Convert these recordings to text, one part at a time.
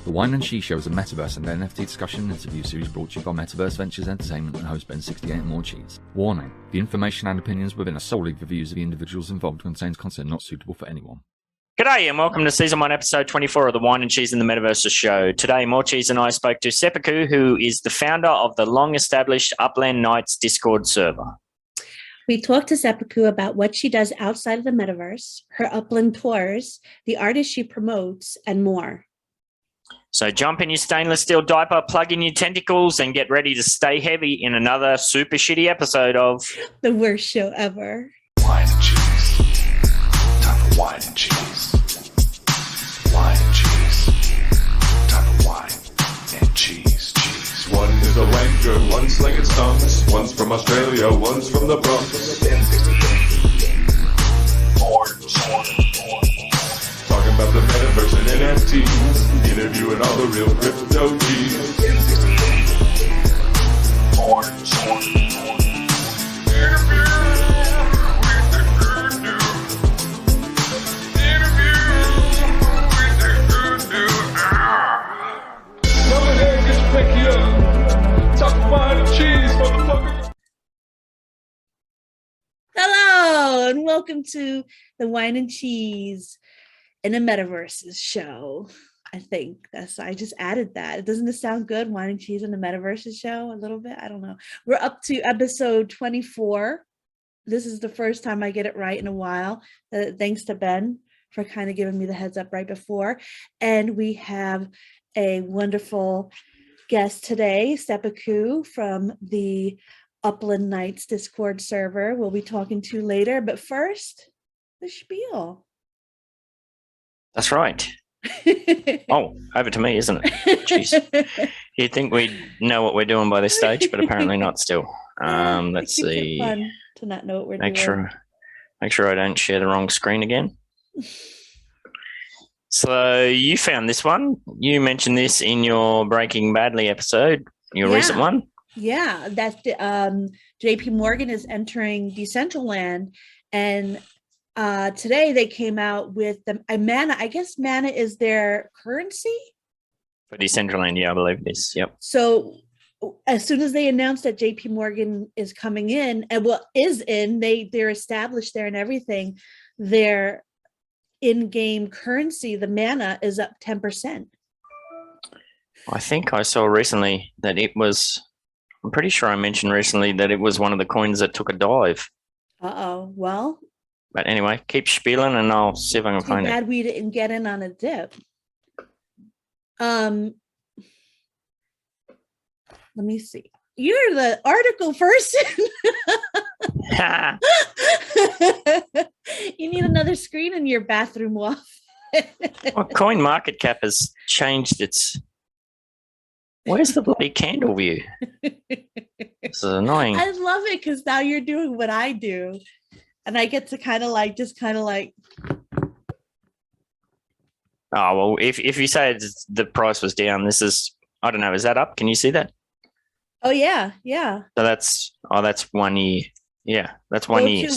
The Whine and Cheese show is a Metaverse and NFT discussion and interview series brought to you by Metaverse Ventures Entertainment and host BEN68 and Morecheeese. Warning: the information and opinions within are solely the views of the individuals involved and contains content not suitable for anyone. G'day and welcome to Season 1, Episode 24 of the Whine and Cheese and the Metaverses show. Today, Morecheeese and I spoke to Sepiku, who is the founder of the long-established Upland Nights Discord server. We talked to Sepiku about what she does outside of the Metaverse, her Upland tours, the artists she promotes, and more. So jump in your stainless steel diaper, plug in your tentacles, and get ready to stay heavy in another super shitty episode of The worst show ever. Whine and Cheese. Time for Whine and Cheese. Whine and Cheese. Time for Whine and Cheese. Cheese. One is a wanker, one's slinging stunts. One's from Australia, one's from the Bronx. Talking about the Metaverse and NFTs. Interviewing all the real crypto G's. Hello, and welcome to the Whine and Cheese and the Metaverses show. I just added that. Doesn't it sound good? Whine and Cheese and the Metaverses show a little bit? I don't know. We're up to episode 24. This is the first time I get it right in a while. Thanks to Ben for kind of giving me the heads up right before. And we have a wonderful guest today, Sepiku from the Upland Nights Discord server. We'll be talking to later. But first, the spiel. That's right. Oh, over to me, isn't it? Jeez. You'd think we'd know what we're doing by this stage, but apparently not still. Let's see. Fun to not know what we're doing. Make sure I don't share the wrong screen again. So you found this one. You mentioned this in your Breaking Badly episode, your recent one. Yeah, that's JP Morgan is entering Decentraland, and today they came out with a Mana. I guess Mana is their currency For Decentraland, yeah, I believe it is. Yep. So as soon as they announced that JP Morgan is coming in, and they're established there and everything, their in-game currency, the Mana, is up 10%. I think I saw recently that it was. I'm pretty sure I mentioned recently that it was one of the coins that took a dive. Well. But anyway, keep spieling and I'll see if I can find it. Too bad we didn't get in on a dip. Let me see. You're the article person. You need another screen in your bathroom wall. Well, Coin Market Cap has changed its... Where's the bloody candle view? This is annoying. I love it because now you're doing what I do. And I get to kind of like... Oh, well, if you say the price was down, this is... I don't know, is that up? Can you see that? Oh, yeah. So that's 1 year. Yeah, that's 1 year.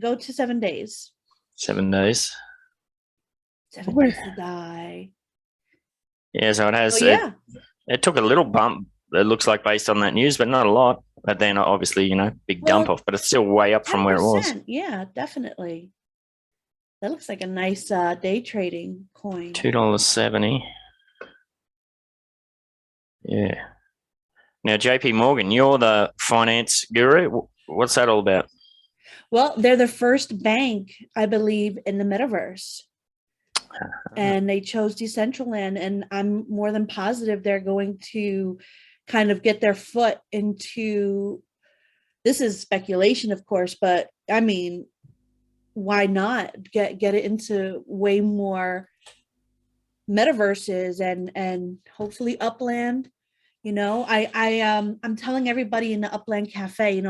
Go to 7 days. 7 days. 7 days to die. Yeah, so it has... Oh, It took a little bump, it looks like, based on that news, but not a lot. But then, obviously, big dump off, but it's still way up from where it was. Yeah, definitely. That looks like a nice day trading coin. $2.70. Yeah. Now, JP Morgan, you're the finance guru. What's that all about? Well, they're the first bank, I believe, in the Metaverse. And they chose Decentraland, and I'm more than positive they're going to kind of get their foot into, this is speculation, of course, but I mean, why not get it into way more metaverses and hopefully Upland. I'm telling everybody in the Upland Cafe,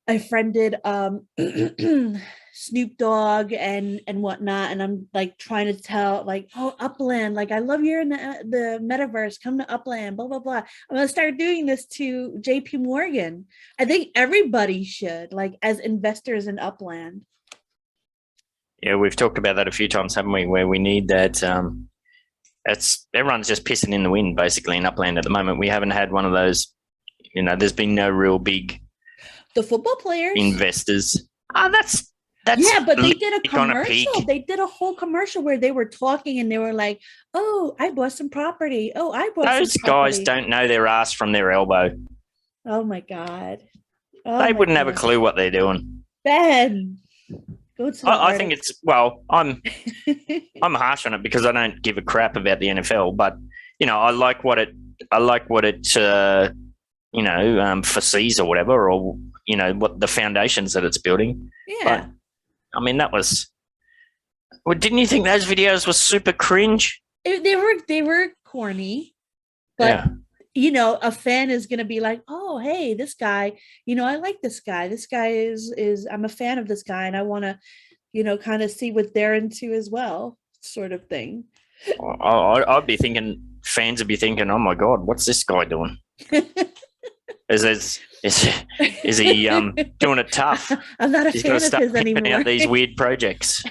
I friended Snoop Dogg and whatnot, and I'm like trying to tell, like, oh, Upland, like, I love you're in the Metaverse, come to Upland, blah blah blah. I'm gonna start doing this to JP Morgan. I think everybody should, like, as investors in Upland. Yeah, we've talked about that a few times, haven't we? Where we need that everyone's just pissing in the wind basically in Upland at the moment. We haven't had one of those. There's been no real big The football players, investors. That's yeah, but they did a on a commercial. peak. They did a whole commercial where they were talking and they were like, "Oh, I bought some property. Oh, I bought Those some guys property." don't know their ass from their elbow. Oh my god. Oh They my wouldn't have a God. clue what they're doing. Ben, go to the I think it's I'm harsh on it because I don't give a crap about the NFL, but I like what it foresees or whatever, or what the foundations that it's building. yeah. But, I mean, that was. Well, didn't you think those videos were super cringe? They were corny, but Yeah. a fan is gonna be like, "Oh, hey, this guy, I like this guy. This guy is I'm a fan of this guy, and I want to, kind of see what they're into as well," sort of thing. I'd be thinking, fans would be thinking, "Oh my god, what's this guy doing? Is he doing it tough? I'm not a He's fan got of to start his pimping anymore. out these weird projects."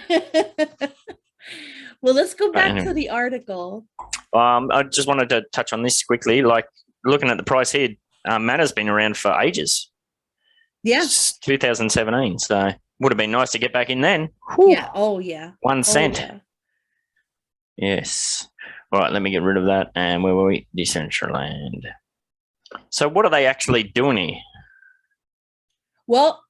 Well, let's go back anyway. to the article. I just wanted to touch on this quickly. Like looking at the price here, Meta's been around for ages. Yeah. It's 2017, so would have been nice to get back in then. Whew. Yeah. Oh, yeah. 1 cent. Oh, yeah. Yes. All right, let me get rid of that. And where were we? Decentraland. So what are they actually doing here? Well,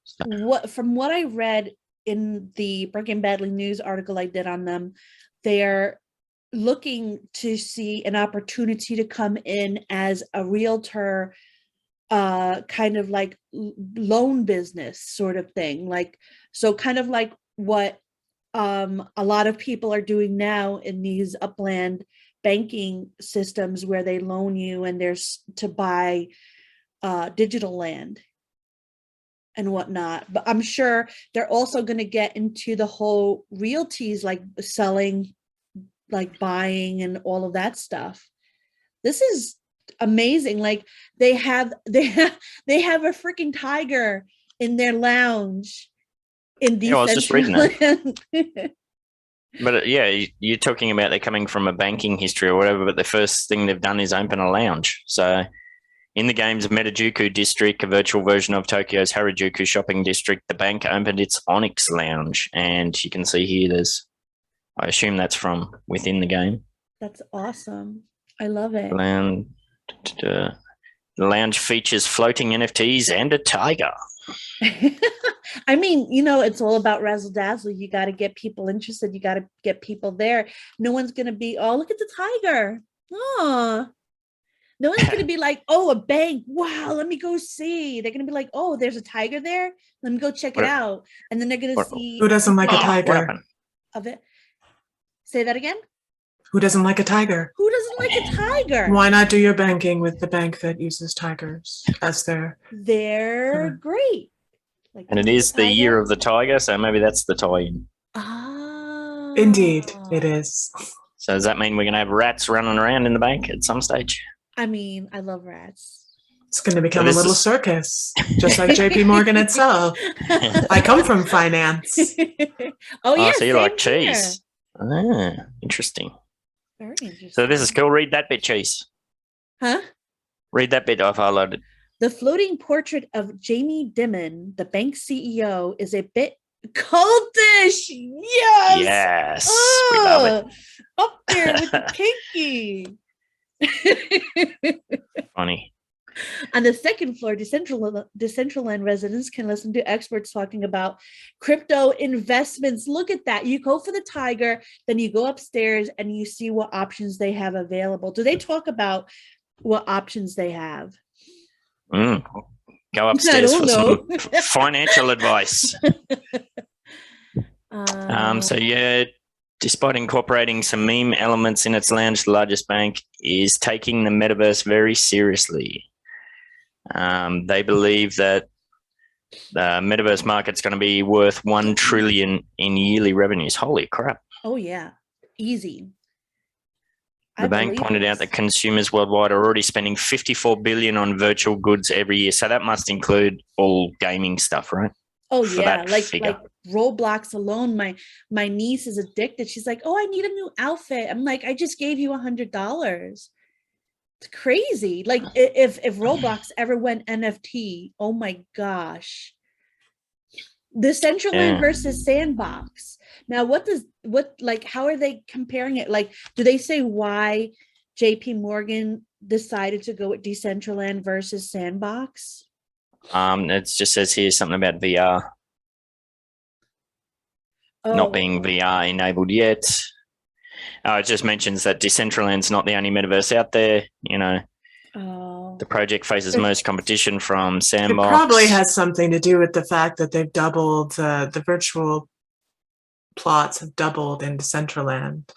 from what I read in the Breaking Badly News article I did on them, they're looking to see an opportunity to come in as a realtor, kind of like loan business sort of thing. So kind of like what a lot of people are doing now in these Upland banking systems where they loan you and there's to buy digital land and whatnot. But I'm sure they're also going to get into the whole realties, like selling, like buying and all of that stuff. This is amazing. Like they have a freaking tiger in their lounge in Yeah, I was just reading that. Decentraland. But you're talking about they're coming from a banking history or whatever, but the first thing they've done is open a lounge. So in the game's Metajuku district, a virtual version of Tokyo's Harajuku shopping district, the bank opened its Onyx lounge. And you can see here I assume that's from within the game. That's awesome. I love it. The lounge features floating NFTs and a tiger. I mean, it's all about razzle dazzle. You got to get people interested. You got to get people there. No one's going to be, "Oh, look at the tiger." Oh, no one's going to be like, "Oh, a bank. Wow, let me go see." They're going to be like, "Oh, there's a tiger there. Let me go check it out." And then they're going to see. Who doesn't like a What tiger? happened? Of it. Say that again. Who doesn't like a tiger? Who doesn't like a tiger? Why not do your banking with the bank that uses tigers as their... They're great. Like, And it is the year of the tiger, so maybe that's the tie-in. Ah. Indeed, it is. So does that mean we're going to have rats running around in the bank at some stage? I mean, I love rats. It's going to become a this little is- circus, just like JP Morgan itself. I come from finance. Oh, yeah. So you like same here. cheese. Ah, interesting. Very interesting. So this is cool. Read that bit, Cheese. Huh? Read that bit I've highlighted. The floating portrait of Jamie Dimon, the bank CEO, is a bit cultish. Yes. Yes. We love it. Up there with the kinky. Funny. On the second floor, Decentraland residents can listen to experts talking about crypto investments. Look at that. You go for the tiger, then you go upstairs and you see what options they have available. Do they talk about what options they have? Go upstairs for know. some financial advice. So yeah, despite incorporating some meme elements in its lounge, the largest bank is taking the metaverse very seriously. They believe that the metaverse market's going to be worth $1 trillion in yearly revenues. Holy crap. Oh, yeah. Easy. The bank pointed out that consumers worldwide are already spending $54 billion on virtual goods every year. So that must include all gaming stuff, right? Oh, for yeah. that Like figure. Roblox alone, my niece is addicted. She's like, oh, I need a new outfit. I'm like, I just gave you $100. It's crazy. Like if Roblox ever went NFT, oh my gosh. The Decentraland versus Sandbox. Now, how are they comparing it? Like, do they say why JP Morgan decided to go with Decentraland versus Sandbox? It just says here something about VR. Not being VR enabled yet. It just mentions that Decentraland's not the only metaverse out there. You know, the project faces most competition from Sandbox. It probably has something to do with the fact that they've doubled the virtual plots have doubled in Decentraland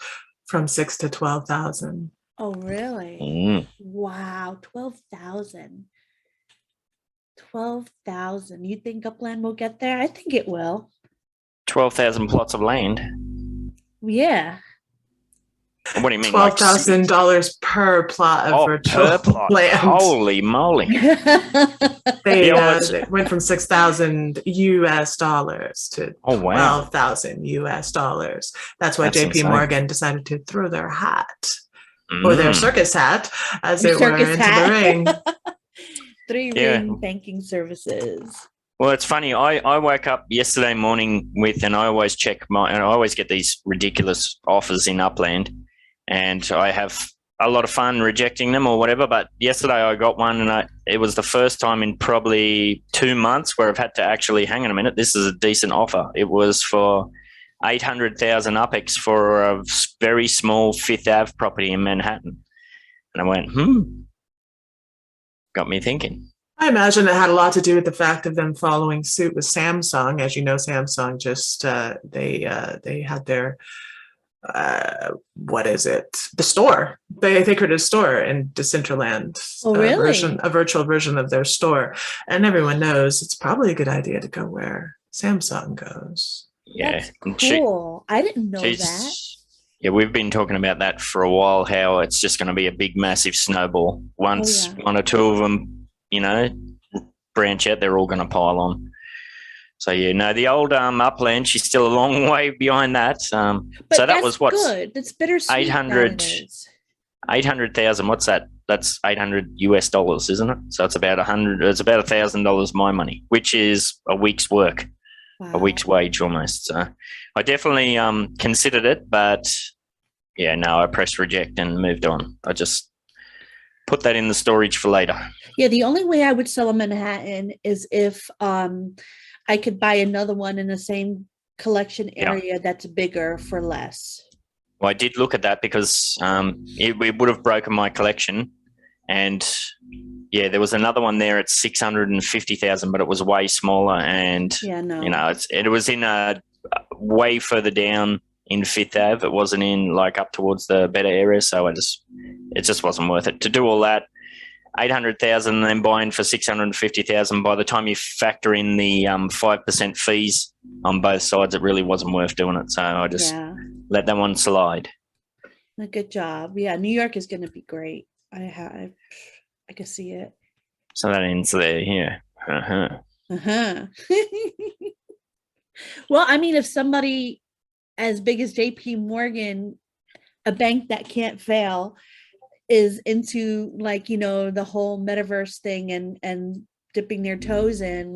from 6 to 12,000. Oh, really? Wow, 12,000. 12,000. You think Upland will get there? I think it will. 12,000 plots of land. Yeah. What do you mean? $12,000 per plot of virtual land. Holy moly! They went from $6,000 US to $12,000 US. That's why JP Morgan decided to throw their hat or their circus hat, as it were, into the ring. 3 ring banking services. Well, it's funny. I woke up yesterday morning and I always I always get these ridiculous offers in Upland, and I have a lot of fun rejecting them or whatever. But yesterday I got one, and it was the first time in probably 2 months where I've had to actually hang on a minute. This is a decent offer. It was for 800,000 UPEX for a very small Fifth Ave property in Manhattan, and I went, got me thinking. I imagine it had a lot to do with the fact of them following suit with Samsung. As you know, Samsung just they had their the store. They created a store in Decentraland, a virtual version of their store, and everyone knows it's probably a good idea to go where Samsung goes. Yeah, that's cool. I didn't know that. Yeah, we've been talking about that for a while. How it's just going to be a big, massive snowball. Once one or two of them, branch out, they're all going to pile on. So the old Upland, she's still a long way behind that. So that was what's good. That's bittersweet. 800,000. What's that? That's $800 US, isn't it? So it's about It's about $1,000 my money, which is a week's work, a week's wage almost. So I definitely considered it, but I pressed reject and moved on. I just put that in the storage for later. Yeah, the only way I would sell a Manhattan is if I could buy another one in the same collection area that's bigger for less. Well, I did look at that because it would have broken my collection. And there was another one there at 650,000, but it was way smaller. And, it was in a way further down in Fifth Ave. It wasn't in up towards the better area. So it just wasn't worth it to do all that. 800,000 and then buying for 650,000. By the time you factor in the 5% fees on both sides, it really wasn't worth doing it. So I just let that one slide. A good job. Yeah, New York is going to be great. I can see it. So that ends there. Yeah. Well, I mean, if somebody as big as JP Morgan, a bank that can't fail, is into the whole metaverse thing and dipping their toes in,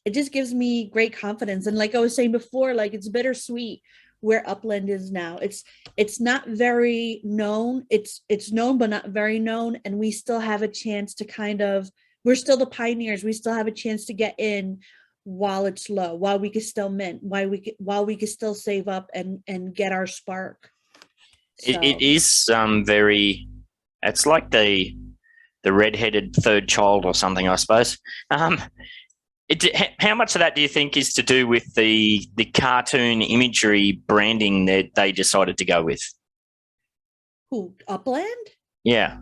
it just gives me great confidence. And like I was saying before, it's bittersweet where Upland is now. It's not very known. It's known, but not very known. And we still have a chance to we're still the pioneers. We still have a chance to get in while it's low, while we can still mint, while we can still save up and get our spark. So. It is very. It's like the red-headed third child or something, I suppose. How much of that do you think is to do with the cartoon imagery branding that they decided to go with? Who, Upland? Yeah.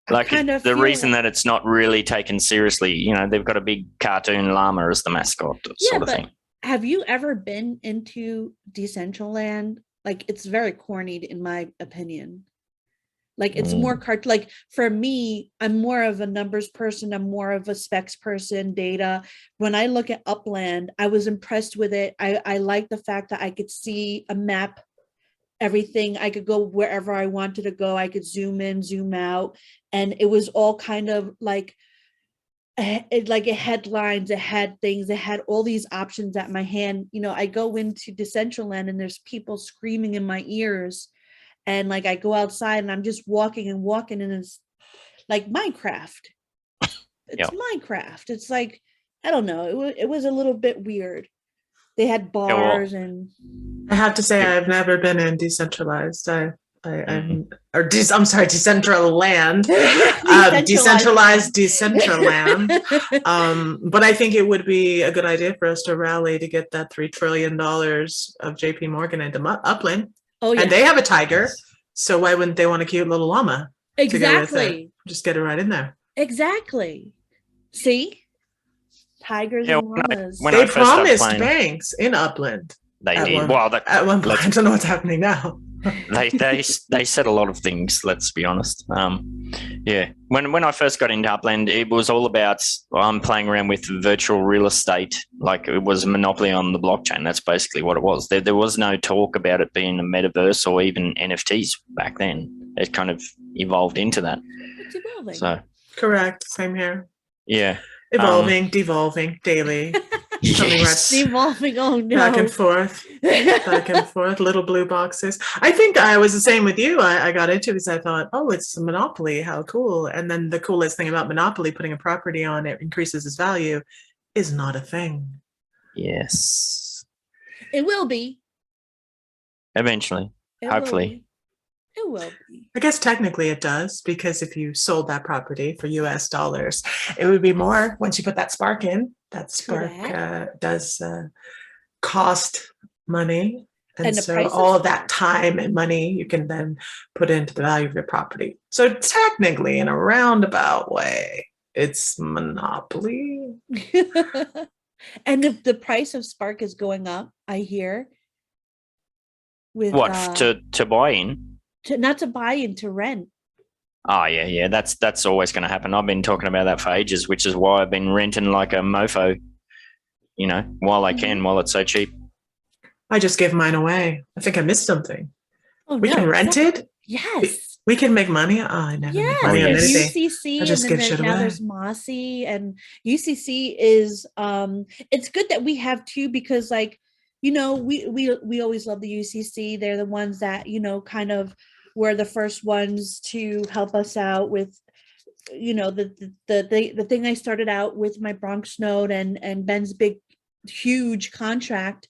The reason that it's not really taken seriously, they've got a big cartoon llama as the mascot sort of thing. Have you ever been into Decentraland? It's very corny in my opinion. Like it's more like for me, I'm more of a numbers person. I'm more of a specs person, data. When I look at Upland, I was impressed with it. I like the fact that I could see a map, everything. I could go wherever I wanted to go. I could zoom in, zoom out. And it was all kind of like it had lines, it had things, it had all these options at my hand. You know, I go into Decentraland and there's people screaming in my ears. And like I go outside and I'm just walking and it's like Minecraft. It's Minecraft. It's like, I don't know. It was a little bit weird. They had bars and. I have to say, I've never been in decentralized. Decentraland. Decentralized Decentraland. But I think it would be a good idea for us to rally to get that $3 trillion of JP Morgan into Upland. Oh, yeah. And they have a tiger, so why wouldn't they want a cute little llama? Exactly. Just get it right in there. Exactly. See? Tigers and llamas. They promised banks in Upland. They did. At one point, I don't know what's happening now. they said a lot of things, let's be honest. When I first got into Upland, it was all about I'm playing around with virtual real estate, like it was a monopoly on the blockchain. That's basically what it was. There was no talk about it being a metaverse or even NFTs back then. It kind of evolved into that. It's evolving. So correct, same here. Yeah, evolving, devolving daily. Devolving. Oh no! Back and forth, little blue boxes. I think I was the same with you. I got into it because I thought, oh, it's a monopoly. How cool! And then the coolest thing about monopoly, putting a property on it increases its value, is not a thing. Yes, it will be eventually. Hopefully. It will be. I guess technically it does, because if you sold that property for US dollars, it would be more once you put that spark in. That spark does cost money. And so all of that time and money you can then put into the value of your property. So technically, in a roundabout way, it's monopoly. And if the price of spark is going up, I hear. With to buy in? Not to buy in, to rent. Oh yeah. That's always going to happen. I've been talking about that for ages, which is why I've been renting like a mofo, while I can, while it's so cheap. I just gave mine away. I think I missed something. We can rent it? Yes. We can make money? Oh, I never make money on anything. UCC, and then now there's Mossy, and UCC is, it's good that we have two, because like, we always love the UCC. They're the ones that, kind of were the first ones to help us out with, the thing I started out with, my Bronx node and Ben's big, huge contract.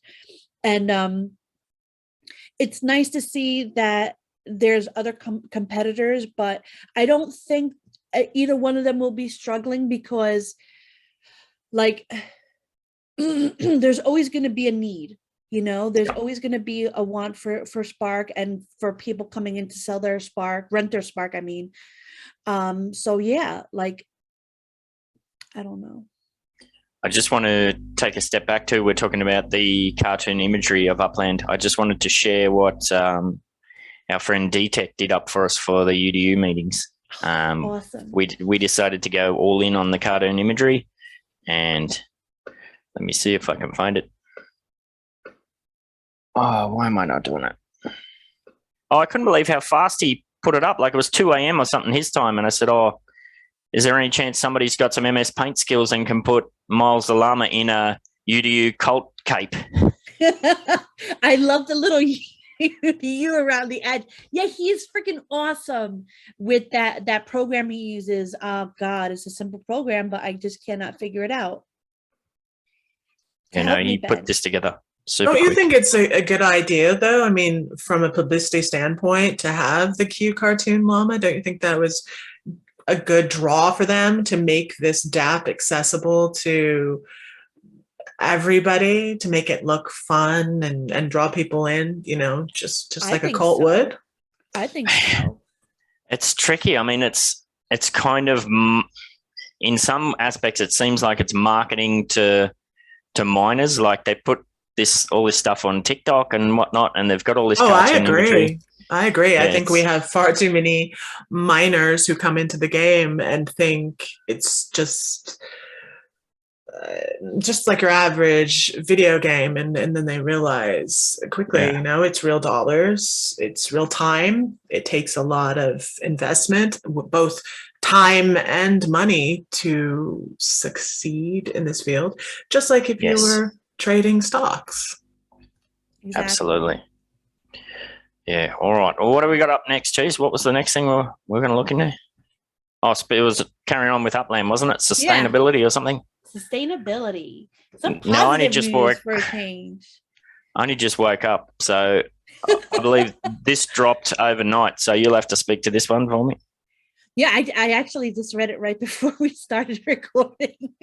And it's nice to see that there's other competitors, but I don't think either one of them will be struggling, because like there's always going to be a need. There's always going to be a want for Spark, and for people coming in to sell their Spark, rent their Spark, I mean. So yeah, like, I don't know. I just want to take a step back we're talking about the cartoon imagery of Upland. I just wanted to share what our friend D-Tech did up for us for the UDU meetings. Awesome. We decided to go all in on the cartoon imagery, and let me see if I can find it. Oh, why am I not doing it? Oh, I couldn't believe how fast he put it up. Like it was 2 a.m. or something his time. And I said, oh, is there any chance somebody's got some MS Paint skills and can put Miles the Llama in a UDU cult cape? I love the little you around the edge. Yeah, he is freaking awesome with that program he uses. Oh, God, it's a simple program, but I just cannot figure it out. You put this together. Don't you think it's a good idea, though? I mean, from a publicity standpoint, to have the cute cartoon llama, don't you think that was a good draw for them to make this DApp accessible to everybody, to make it look fun and draw people in, just like a cult would? I think so. It's tricky. I mean, it's kind of, in some aspects, it seems like it's marketing to minors. Like they put all this stuff on TikTok and whatnot, and they've got all this cartoon imagery. I agree. Yeah, I think we have far too many minors who come into the game and think it's just like your average video game, and then they realize quickly, it's real dollars, it's real time. It takes a lot of investment, both time and money, to succeed in this field, just like if you were trading stocks. Exactly. Absolutely. Yeah. All right. Well, what have we got up next, Cheese? What was the next thing we're going to look into? Oh, it was carrying on with Upland, wasn't it? Sustainability or something? Sustainability. Some positive no, I only just news for a change. I only just woke up, so I believe this dropped overnight. So you'll have to speak to this one for me. Yeah, I actually just read it right before we started recording.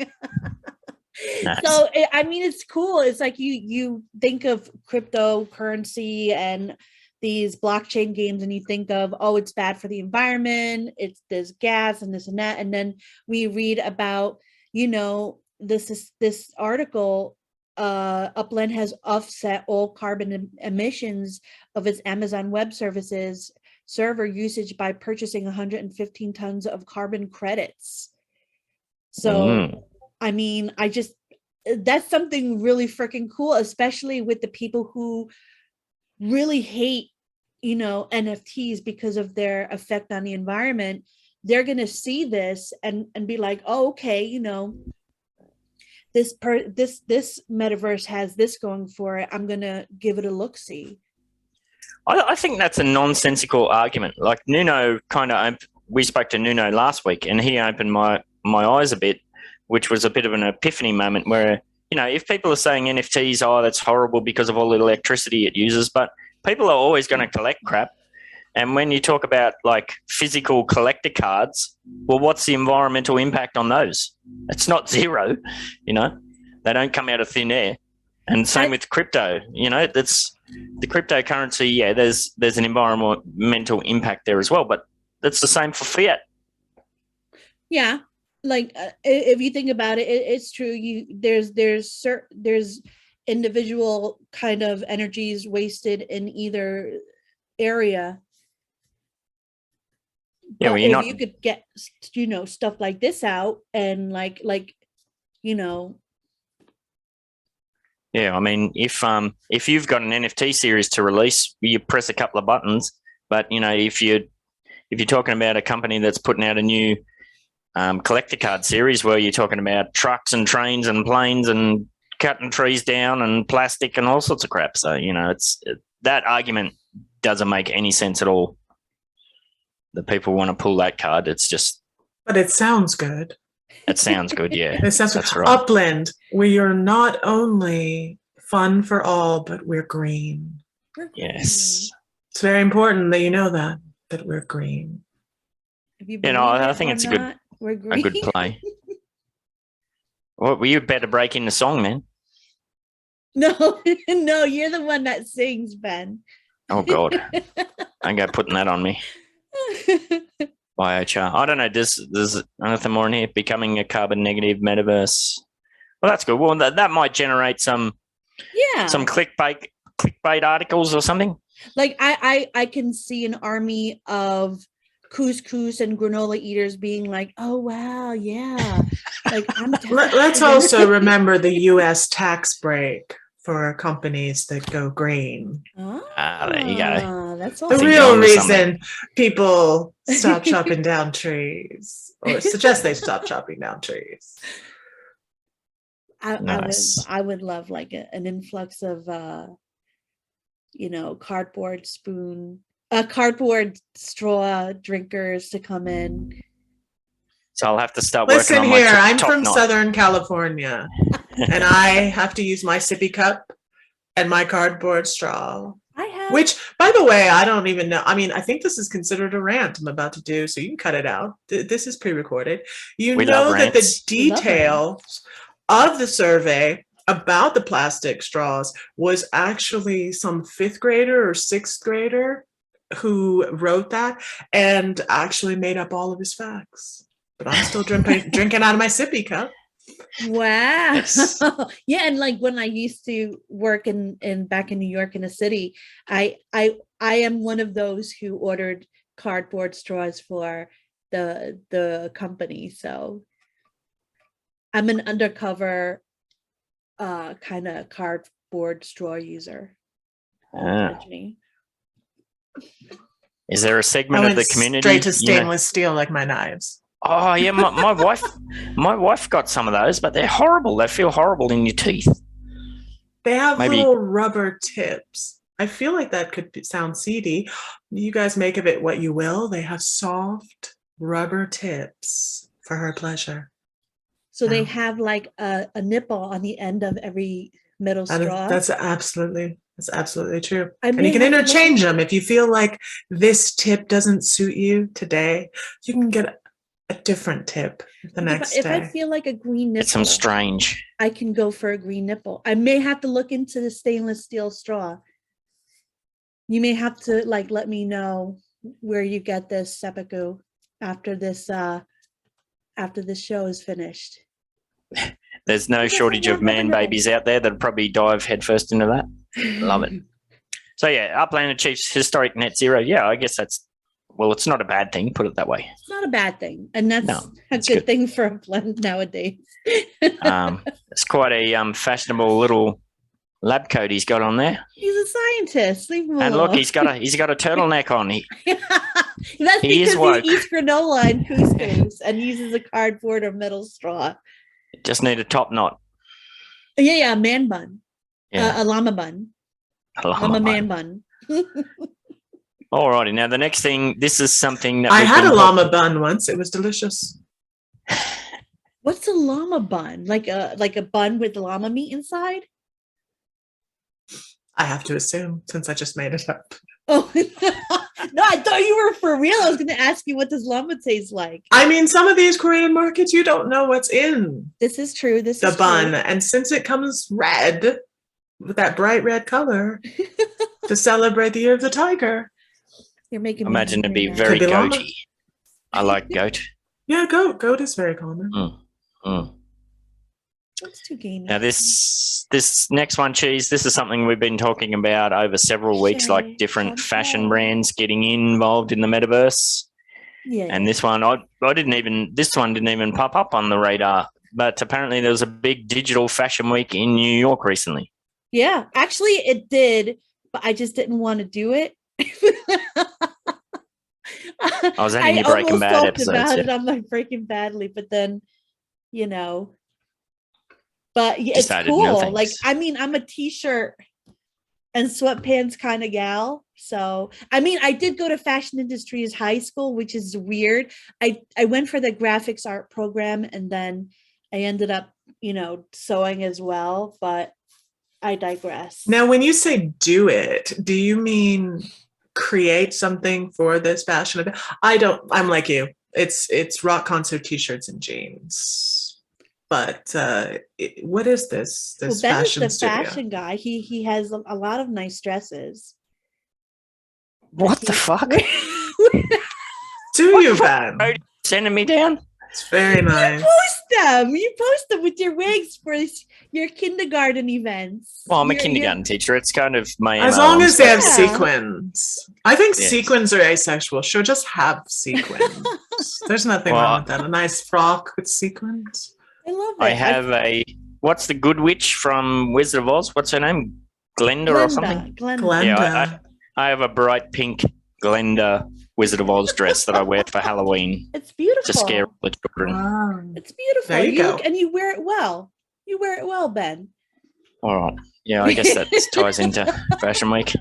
Nice. So I mean, it's cool. It's like you think of cryptocurrency and these blockchain games, and you think of, oh, it's bad for the environment. It's this gas and this and that, and then we read about, this article. Upland has offset all carbon emissions of its Amazon Web Services server usage by purchasing 115 tons of carbon credits. So, I mean, that's something really freaking cool, especially with the people who really hate, NFTs because of their effect on the environment. They're going to see this and be like, oh, okay, this metaverse has this going for it. I'm going to give it a look-see. I think that's a nonsensical argument. Like Nuno we spoke to Nuno last week, and he opened my eyes a bit, which was a bit of an epiphany moment where, if people are saying NFTs, oh, that's horrible because of all the electricity it uses, but people are always going to collect crap. And when you talk about like physical collector cards, well, what's the environmental impact on those? It's not zero, they don't come out of thin air. And same with crypto, that's the cryptocurrency. Yeah, there's an environmental impact there as well, but that's the same for fiat. Yeah. Like if you think about it, it's true. There's individual kind of energies wasted in either area. Yeah, but if you could get stuff like this out and like Yeah, I mean, if you've got an NFT series to release, you press a couple of buttons. But if you're talking about a company that's putting out a new collector card series where you're talking about trucks and trains and planes and cutting trees down and plastic and all sorts of crap. So, that argument doesn't make any sense at all. The people want to pull that card. It's just... But it sounds good. It sounds good, yeah. It sounds That's good. right. Upland, we are not only fun for all, but we're green. Yes. It's very important that you know that we're green. I think it's a good play. Well, you better break in the song, man. No, you're the one that sings, Ben. Oh, God. I'm going to putting that on me. By HR. I don't know. There's anything more in here? Becoming a carbon negative metaverse. Well, that's good. Well, that might generate some clickbait articles or something. Like I can see an army of couscous and granola eaters being like, oh wow, yeah. Like let's also remember the US tax break for companies that go green. There you go. That's the real reason people stop chopping down trees, or suggest they stop chopping down trees. I would love like an influx of cardboard straw drinkers to come in. So I'll have to start working on my Listen here, I'm from Southern California, and I have to use my sippy cup and my cardboard straw. Which, by the way, I don't even know. I mean, I think this is considered a rant I'm about to do, so you can cut it out. This is pre-recorded. We know that the details of the survey about the plastic straws was actually some 5th grader or 6th grader who wrote that and actually made up all of his facts. But I'm still drinking out of my sippy cup. Wow. Yes. Yeah, and like when I used to work in back in New York in the city, I I am one of those who ordered cardboard straws for the company. So I'm an undercover kind of cardboard straw user. Don't judge me. Is there a segment of the community straight to stainless steel like my knives? Oh yeah, my wife got some of those, but they're horrible. They feel horrible in your teeth. They have little rubber tips. I feel like that could sound seedy. You guys make of it what you will. They have soft rubber tips for her pleasure. So they have like a nipple on the end of every metal straw. That's absolutely true. And you can interchange them. If you feel like this tip doesn't suit you today, you can get a different tip the next day. If I feel like a green nipple, it's some strange. I can go for a green nipple. I may have to look into the stainless steel straw. You may have to like let me know where you get this, Sepiku, after this show is finished. There's no shortage of man babies out there that'll probably dive headfirst into that. Love it. So yeah, Upland achieves historic net zero. Yeah, I guess it's not a bad thing, put it that way. It's not a bad thing. And that's a good thing for Upland nowadays. It's quite a fashionable little lab coat he's got on there. He's a scientist. Leave him alone. And look, he's got a turtleneck on. That's because he eats granola and couscous and uses a cardboard or metal straw. Just need a top knot. Yeah, a man bun. Yeah. A llama bun. Llama man bun. Alrighty, now the next thing, this is something that I had a llama bun once. It was delicious. What's a llama bun? Like a bun with llama meat inside? I have to assume, since I just made it up. Oh no, I thought you were for real. I was going to ask you, what does llama taste like? I mean, some of these Korean markets, you don't know what's in. This is true. The bun, and since it comes red with that bright red color to celebrate the year of the tiger, you're making. Imagine it'd be very goaty. I like goat. Yeah, goat is very common. That's too gamey. Now this next one, Cheese, this is something we've been talking about over several weeks, like different fashion brands getting involved in the metaverse. Yeah. And this one didn't even pop up on the radar, but apparently there was a big digital fashion week in New York recently. Yeah, actually it did, but I just didn't want to do it. I was having your Breaking Bad episodes. I about it on my Breaking Badly, but then, but yeah, it's cool. No, like, I mean, I'm a t-shirt and sweatpants kind of gal. So, I mean, I did go to fashion industries high school, which is weird. I went for the graphics art program and then I ended up, sewing as well, but I digress. Now, when you say do it, do you mean create something for this fashion event? I'm like you. It's rock concert t-shirts and jeans. But what is this fashion Ben is the studio? fashion guy. He has a lot of nice dresses. What the fuck? Do you, Ben? Are you sending me down? It's very nice. You post them with your wigs for your kindergarten events. Well, I'm a kindergarten teacher. It's kind of my as long as they have sequins. I think sequins are asexual. Sure, just have sequins. There's nothing wrong with that. A nice frock with sequins. I love it. I have what's the good witch from Wizard of Oz? What's her name? Glenda or something? Glenda. Yeah, I have a bright pink Glenda Wizard of Oz dress that I wear for Halloween. It's beautiful. To scare the children. Wow. It's beautiful. There you go. And you wear it well. You wear it well, Ben. All right. Yeah, I guess that ties into Fashion Week.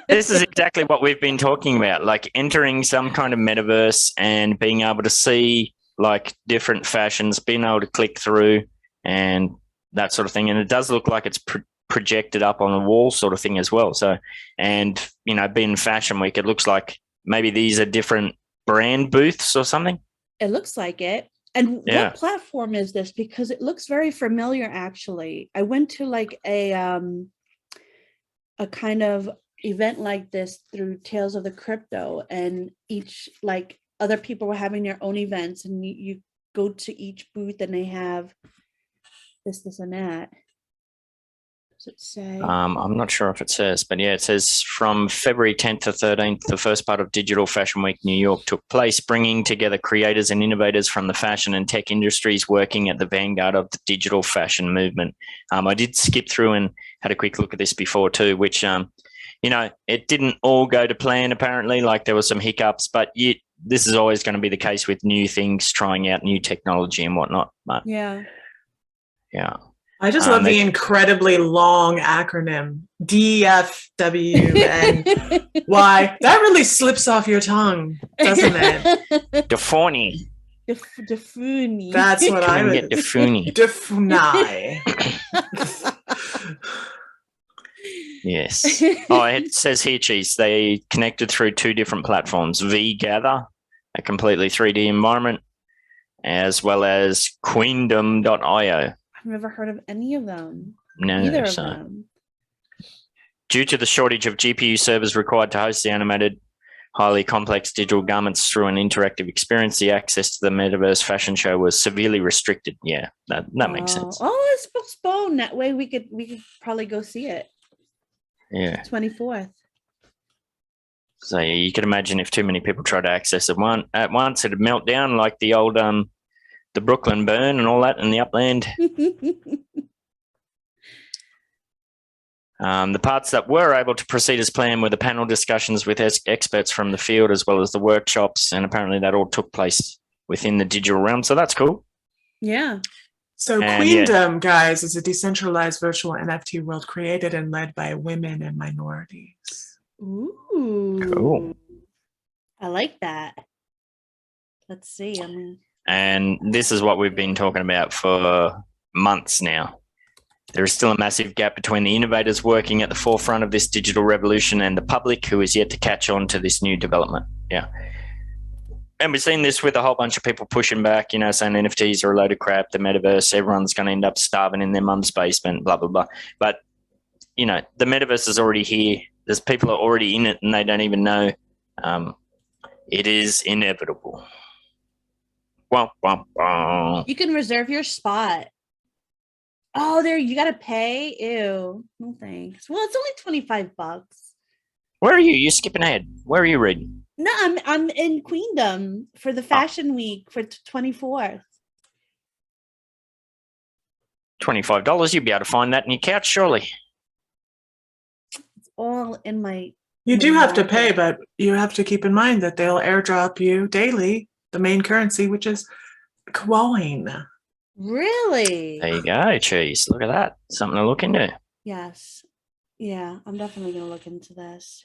This is exactly what we've been talking about, like entering some kind of metaverse and being able to see like different fashions, being able to click through and that sort of thing. And it does look like it's projected up on the wall sort of thing as well. So, and, being Fashion Week, it looks like maybe these are different brand booths or something. It looks like it. And what platform is this? Because it looks very familiar, actually. I went to like a kind of event like this through Tales of the Crypto, and each like other people were having their own events, and you go to each booth and they have this and that. Does it say? I'm not sure if it says, but yeah, it says from February 10th to 13th, the first part of Digital Fashion Week New York took place, bringing together creators and innovators from the fashion and tech industries working at the vanguard of the digital fashion movement. I did skip through and had a quick look at this before too, which, it didn't all go to plan apparently, like there were some hiccups, but this is always going to be the case with new things, trying out new technology and whatnot. But yeah. I just love the incredibly long acronym DFWNY. That really slips off your tongue, doesn't it? Defuni. Defuni. That's what I would get. Defuni. Defuni. Yes. Oh, it says here, Cheese. They connected through 2 different platforms: vGather, a completely 3D environment, as well as Queendom.io. I've never heard of any of them. No, Either of them. Due to the shortage of GPU servers required to host the animated, highly complex digital garments through an interactive experience, the access to the Metaverse fashion show was severely restricted. Yeah, that makes sense. Oh, it's postponed. That way we could probably go see it. Yeah. 24th. So you can imagine if too many people try to access it at once, it'd melt down like the old the Brooklyn burn and all that in the Upland. The parts that were able to proceed as planned were the panel discussions with experts from the field, as well as the workshops, and apparently that all took place within the digital realm. So that's cool. Yeah. So Queendom, guys, is a decentralized virtual NFT world created and led by women and minorities. Ooh. Cool. I like that. Let's see. And this is what we've been talking about for months now. There is still a massive gap between the innovators working at the forefront of this digital revolution and the public who is yet to catch on to this new development. Yeah. And we've seen this with a whole bunch of people pushing back, saying NFTs are a load of crap, the metaverse, everyone's going to end up starving in their mum's basement, blah, blah, blah. But, the metaverse is already here. There's people are already in it and they don't even know. It is inevitable. You can reserve your spot. Oh, you got to pay? Ew. No thanks. Well, it's only $25. Where are you? You're skipping ahead. Where are you reading? No, I'm in Queendom for the fashion week for 24th. $25. You'll be able to find that in your couch, surely. It's all in my. You do have to pay, but you have to keep in mind that they'll airdrop you daily the main currency, which is coin. Really? There you go, Cheese. Look at that. Something to look into. Yes. Yeah, I'm definitely going to look into this.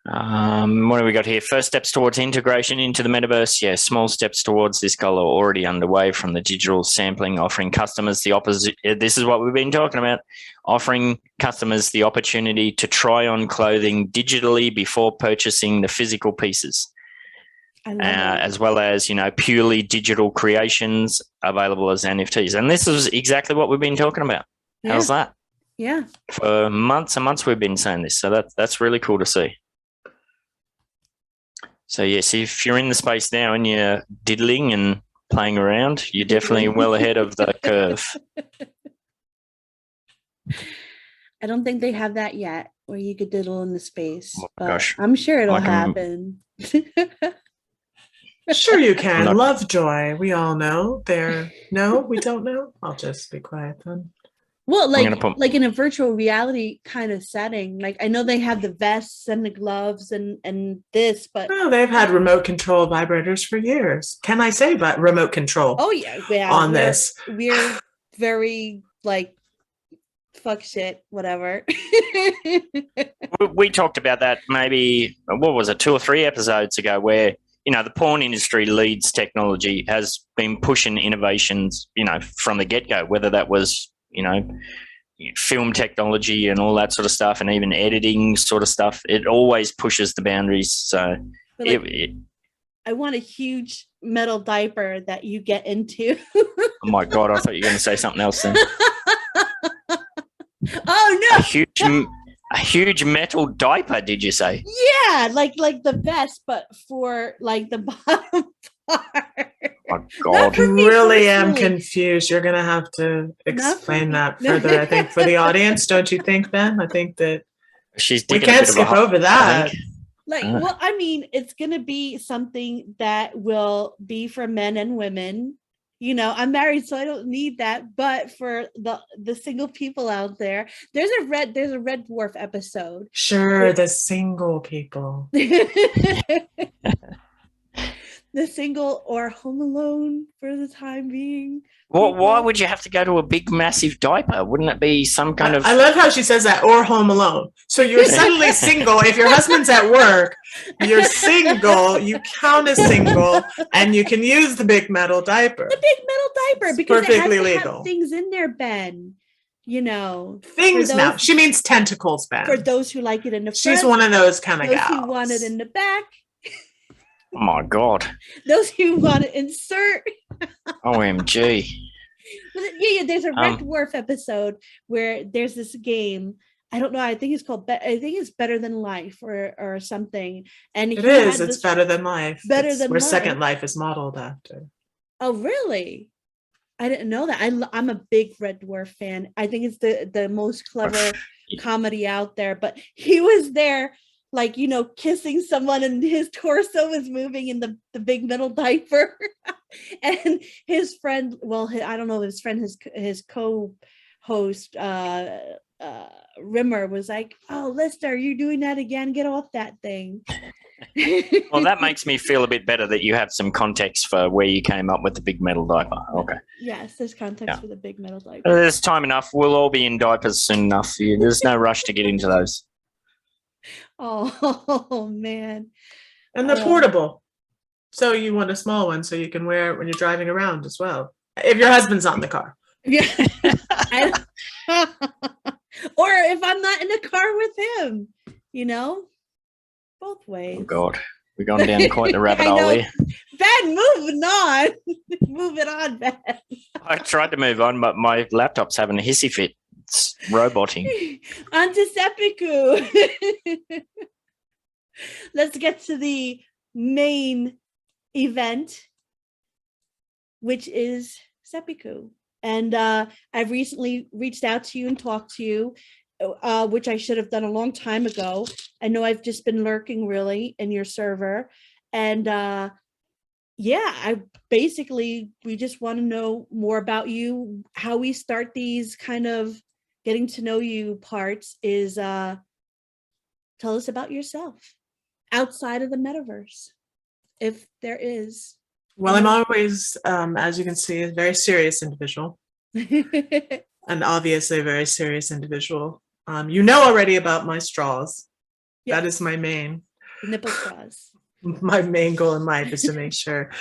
What do we got here? First steps towards integration into the metaverse. Yeah, small steps towards this goal are already underway, from the digital sampling, offering customers the opposite. This is what we've been talking about, offering customers the opportunity to try on clothing digitally before purchasing the physical pieces. As well as, purely digital creations available as NFTs. And this is exactly what we've been talking about. Yeah. How's that? Yeah. For months and months we've been saying this. So that's really cool to see. So, yes, if you're in the space now and you're diddling and playing around, you're definitely well ahead of the curve. I don't think they have that yet, where you could diddle in the space. Oh, but gosh. I'm sure it'll happen. Sure you can. Lovejoy, we all know. No, we don't know. I'll just be quiet then. Well, like in a virtual reality kind of setting, like I know they have the vests and the gloves and this, but no, they've had remote control vibrators for years. Can I say but remote control? Oh yeah, on this. We're very fuck shit, whatever. We talked about that maybe, what was it, 2 or 3 episodes ago, where the porn industry leads technology, has been pushing innovations, from the get-go, whether that was, film technology and all that sort of stuff, and even editing sort of stuff. It always pushes the boundaries. So I want a huge metal diaper that you get into. Oh my God, I thought you were going to say something else then. Oh no. A huge metal diaper, did you say? Yeah, like the vest, but for like the bottom part. Oh God! For me really am personally. confused. You're gonna have to explain that me. further. I think for the audience, don't you think, Ben? I think that She's we digging a can't bit of a skip over hole, I that. think. Like, well, I mean, it's gonna be something that will be for men and women. You know, I'm married, so I don't need that. But for the single people out there, there's a red dwarf episode. Sure, the single people. The single or home alone for the time being. Well, why would you have to go to a big, massive diaper? Wouldn't it be some kind of... I love how she says that, or home alone. So you're suddenly single. If your husband's at work, you're single, you count as single, and you can use the big metal diaper. The big metal diaper, it's because perfectly it has to legal. have things in there, Ben. You know. Things now. She means tentacles, Ben. For those who like it in the front. She's one of those kind of those gals. Those who want it in the back. Oh my God. Those who want to insert. OMG. Yeah, there's a Red Dwarf episode where there's this game. I don't know. I think it's called. I think it's Better Than Life or something. And it is. It's Better Than Life. Better Than where Life. Second Life is modeled after. Oh, really? I didn't know that. I'm a big Red Dwarf fan. I think it's the most clever comedy out there. But he was there, like, you know, kissing someone, and his torso was moving in the big metal diaper. And his friend, well, I don't know, his friend, his co-host, Rimmer, was like, "Oh, Lister, you're doing that again. Get off that thing." Well, that makes me feel a bit better that you have some context for where you came up with the big metal diaper. Okay. Yes, there's context for the big metal diaper. There's time enough. We'll all be in diapers soon enough. There's no rush to get into those. Oh man. And they're portable. So you want a small one so you can wear it when you're driving around as well. If your husband's not in the car. Yeah. Or if I'm not in the car with him, you know, both ways. Oh God, we've gone down quite the rabbit hole here. Ben, moving on. Moving on, Ben. I tried to move on, but my laptop's having a hissy fit. It's roboting. On to Sepiku. Let's get to the main event, which is Sepiku. And I've recently reached out to you and talked to you, which I should have done a long time ago. I know I've just been lurking really in your server. And we just want to know more about you. How we start these kind of getting to know you parts is tell us about yourself outside of the metaverse, if there is. Well, I'm always, as you can see, a very serious individual. And obviously a very serious individual. You know already about my straws. Yep. That is my main. Nipple straws. My main goal in life is to make sure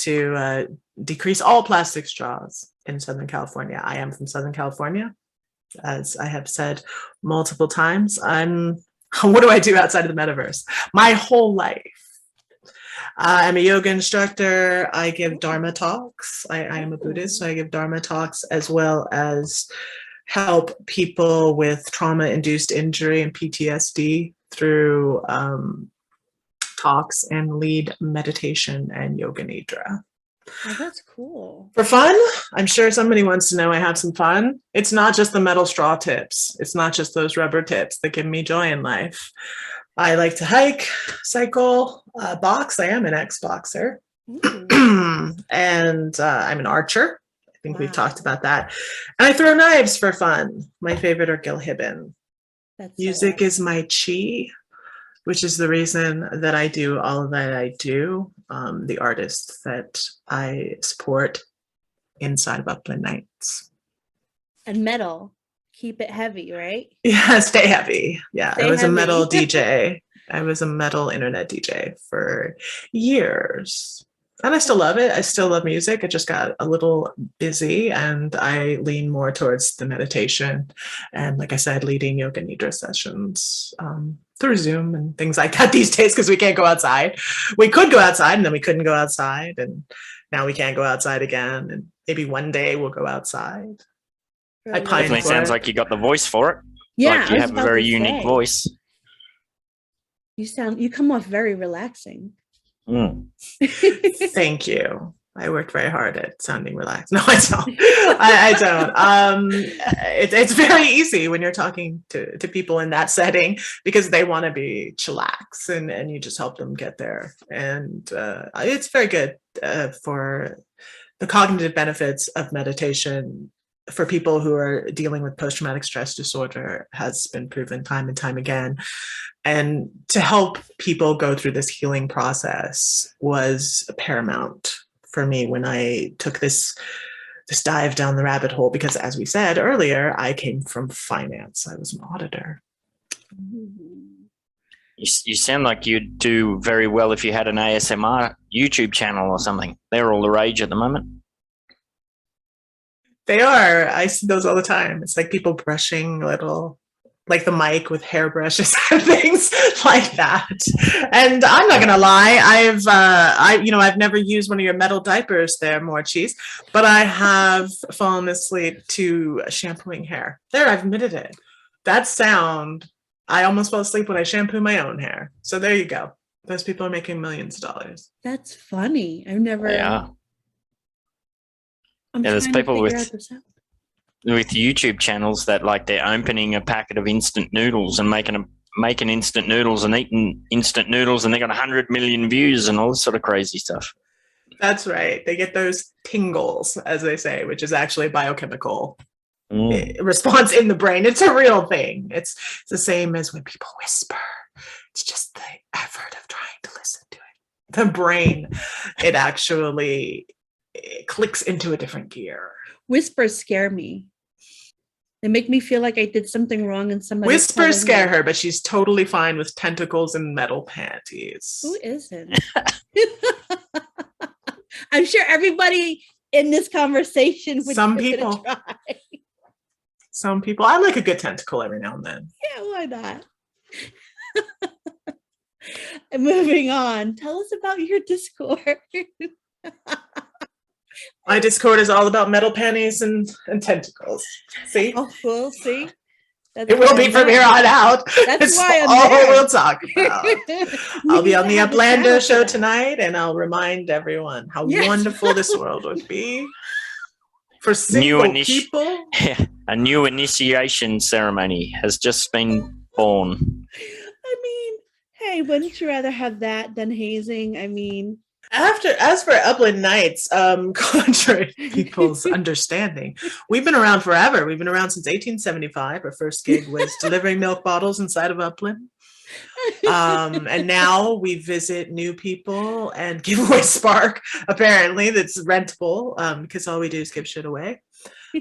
to decrease all plastic straws in Southern California. I am from Southern California. As I have said multiple times, what do I do outside of the metaverse? My whole life. I'm a yoga instructor. I give Dharma talks. I am a Buddhist, so I give Dharma talks as well as help people with trauma-induced injury and PTSD through talks and lead meditation and yoga nidra. Oh, that's cool. For fun, I'm sure somebody wants to know I have some fun. It's not just the metal straw tips. It's not just those rubber tips that give me joy in life. I like to hike, cycle, box. I am an ex-boxer. And I'm an archer. I think we've talked about that. And I throw knives for fun. My favorite are Gilhibben. Music is my chi, which is the reason that I do all that I do. The artists that I support inside of Upland Nights. And metal. Keep it heavy, right? Yeah, stay heavy. Yeah, I was heavy. A metal DJ. I was a metal internet DJ for years. And I still love it. I still love music. I just got a little busy and I lean more towards the meditation. And like I said, leading yoga nidra sessions through Zoom and things like that these days because we can't go outside. We could go outside and then we couldn't go outside. And now we can't go outside again. And maybe one day we'll go outside. Really? It definitely sounds like you got the voice for it. Yeah, like you have a very unique voice. You come off very relaxing. Thank you. I worked very hard at sounding relaxed. No, I don't. I don't. It's very easy when you're talking to people in that setting because they want to be chillax and you just help them get there. And it's very good for the cognitive benefits of meditation for people who are dealing with post-traumatic stress disorder has been proven time and time again. And to help people go through this healing process was paramount for me when I took this dive down the rabbit hole, because as we said earlier, I came from finance. I was an auditor. You sound like you'd do very well if you had an ASMR YouTube channel or something. They're all the rage at the moment. They are. I see those all the time. It's like people brushing little, like the mic with hairbrushes and things like that. And I'm not gonna lie, I've never used one of your metal diapers there, Morecheeese, but I have fallen asleep to shampooing hair. There, I've admitted it. That sound, I almost fell asleep when I shampoo my own hair. So there you go. Those people are making millions of dollars. That's funny. I've never. Yeah. There's people with YouTube channels that like they're opening a packet of instant noodles and making instant noodles and eating instant noodles, and they got 100 million views and all this sort of crazy stuff. That's right. They get those tingles, as they say, which is actually a biochemical response in the brain. It's a real thing. It's the same as when people whisper. It's just the effort of trying to listen to it. The brain, it actually clicks into a different gear. Whispers scare me. They make me feel like I did something wrong and somebody. Whispers scare her, but she's totally fine with tentacles and metal panties. Who isn't? I'm sure everybody in this conversation would some give it a people. try. Some people. I like a good tentacle every now and then. Yeah, why not? And moving on, tell us about your Discord. My Discord is all about metal panties and tentacles. See? Oh, we'll see. It will be from here on out. That's why I'm all there. We'll talk about. I'll be on the Upland show tonight, and I'll remind everyone how wonderful this world would be for single people. A new initiation ceremony has just been born. I mean, hey, wouldn't you rather have that than hazing? I mean, as for Upland Nights, contrary to people's understanding, we've been around forever. We've been around since 1875. Our first gig was delivering milk bottles inside of Upland. And now we visit new people and give away Spark, apparently, that's rentable, because all we do is give shit away.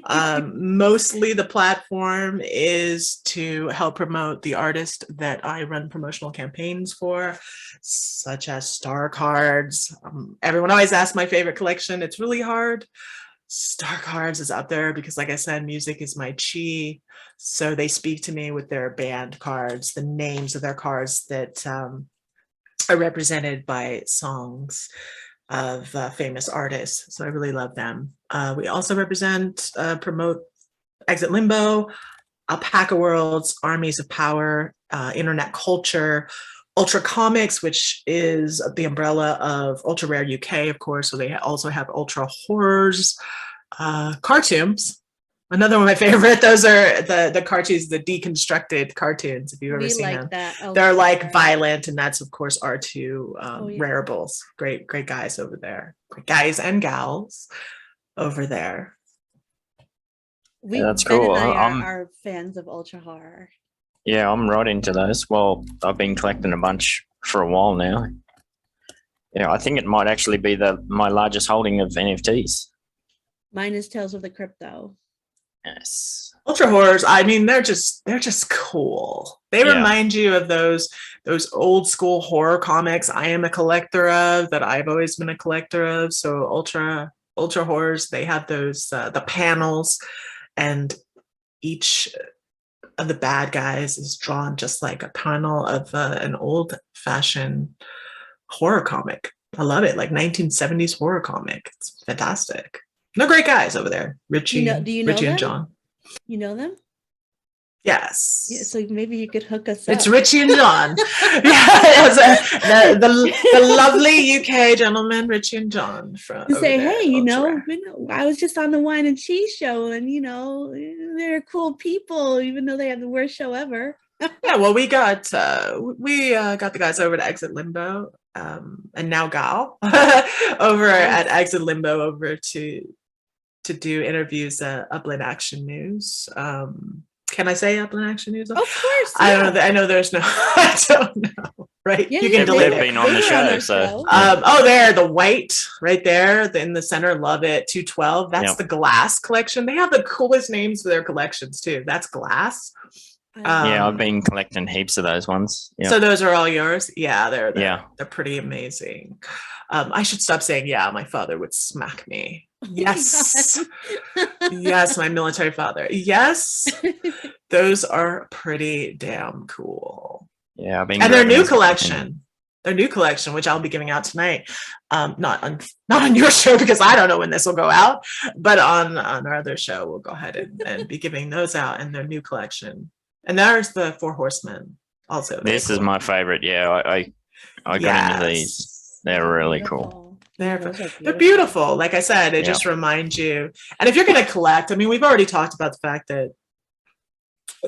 Mostly the platform is to help promote the artist that I run promotional campaigns for, such as Star Cards. Everyone always asks my favorite collection. It's really hard. Star Cards is up there because, like I said, music is my chi. So they speak to me with their band cards, the names of their cards that are represented by songs of famous artists. So I really love them. We also promote Exit Limbo, Alpaca Worlds, Armies of Power, Internet Culture, Ultra Comics, which is the umbrella of Ultra Rare UK, of course. So they also have Ultra Horrors, cartoons. Another one of my favorite. Those are the cartoons, the deconstructed cartoons, if you've ever seen them. They're like violent, and that's of course R2 Rareables. Great guys over there. Great guys and gals over there. That's cool. Ben and I are fans of Ultra Horror. Yeah, I'm right into those. Well, I've been collecting a bunch for a while now. Yeah, I think it might actually be my largest holding of NFTs. Mine is Tales of the Crypto. Yes. Ultra Horrors, I mean, they're just cool. They remind you of those old school horror comics I am a collector of, that I've always been a collector of. So Ultra Horrors, they have those the panels, and each of the bad guys is drawn just like a panel of an old-fashioned horror comic. I love it, like 1970s horror comic. It's fantastic. They're great guys over there, Richie. Do you know Richie them? and John. You know them? Yes. Yeah, so maybe you could hook us up. It's Richie and John. the lovely UK gentleman, Richie and John from to say, there, hey, you know, I was just on the Whine and Cheese show, and you know, they're cool people, even though they have the worst show ever. Yeah, well, we got the guys over to Exit Limbo, and now Gal over at Exit Limbo over to do interviews at Upland Action News. Can I say Upland Action News? Of course. Yeah. I don't know. I know there's no. I don't know. Right? Yeah, you can delete they've been on the show. So there, the white right there in the center. Love it. 212. That's the Glass collection. They have the coolest names for their collections too. That's Glass. Yeah, I've been collecting heaps of those ones. Yep. So those are all yours? Yeah, they're pretty amazing. I should stop saying my father would smack me. Yes. Yes, my military father. Yes. Those are pretty damn cool. Yeah, and their new collection. Their new collection, which I'll be giving out tonight. Not on your show because I don't know when this will go out, but on our other show, we'll go ahead and be giving those out in their new collection. And there's the Four Horsemen also. This is my favorite. Yeah, I got into these. They're really cool. They're beautiful. Like I said, it just reminds you. And if you're going to collect, I mean, we've already talked about the fact that,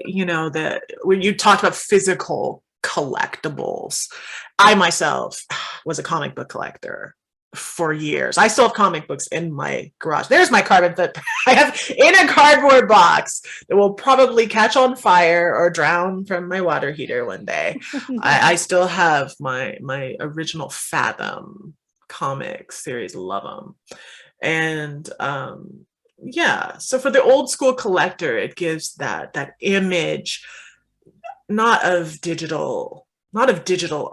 you know, that when you talked about physical collectibles, I myself was a comic book collector for years. I still have comic books in my garage. There's my carbon that I have in a cardboard box that will probably catch on fire or drown from my water heater one day. I still have my original Fathom comic series. Love them. And so for the old school collector, it gives that image not of digital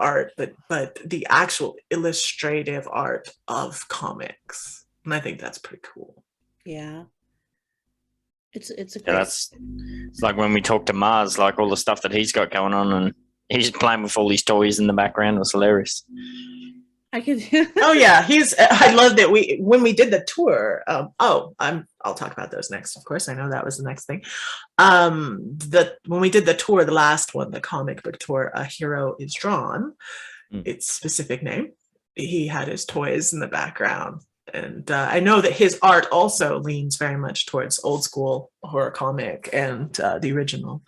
art, but the actual illustrative art of comics. And I think that's pretty cool. Yeah. It's it's like when we talk to Mars, like all the stuff that he's got going on, and he's playing with all these toys in the background. It was hilarious. I could. Oh yeah, I love that when we did the tour. I'll talk about those next. Of course, I know that was the next thing. When we did the tour, the last one, the comic book tour, A Hero is Drawn. Its specific name. He had his toys in the background, and I know that his art also leans very much towards old school horror comic and the original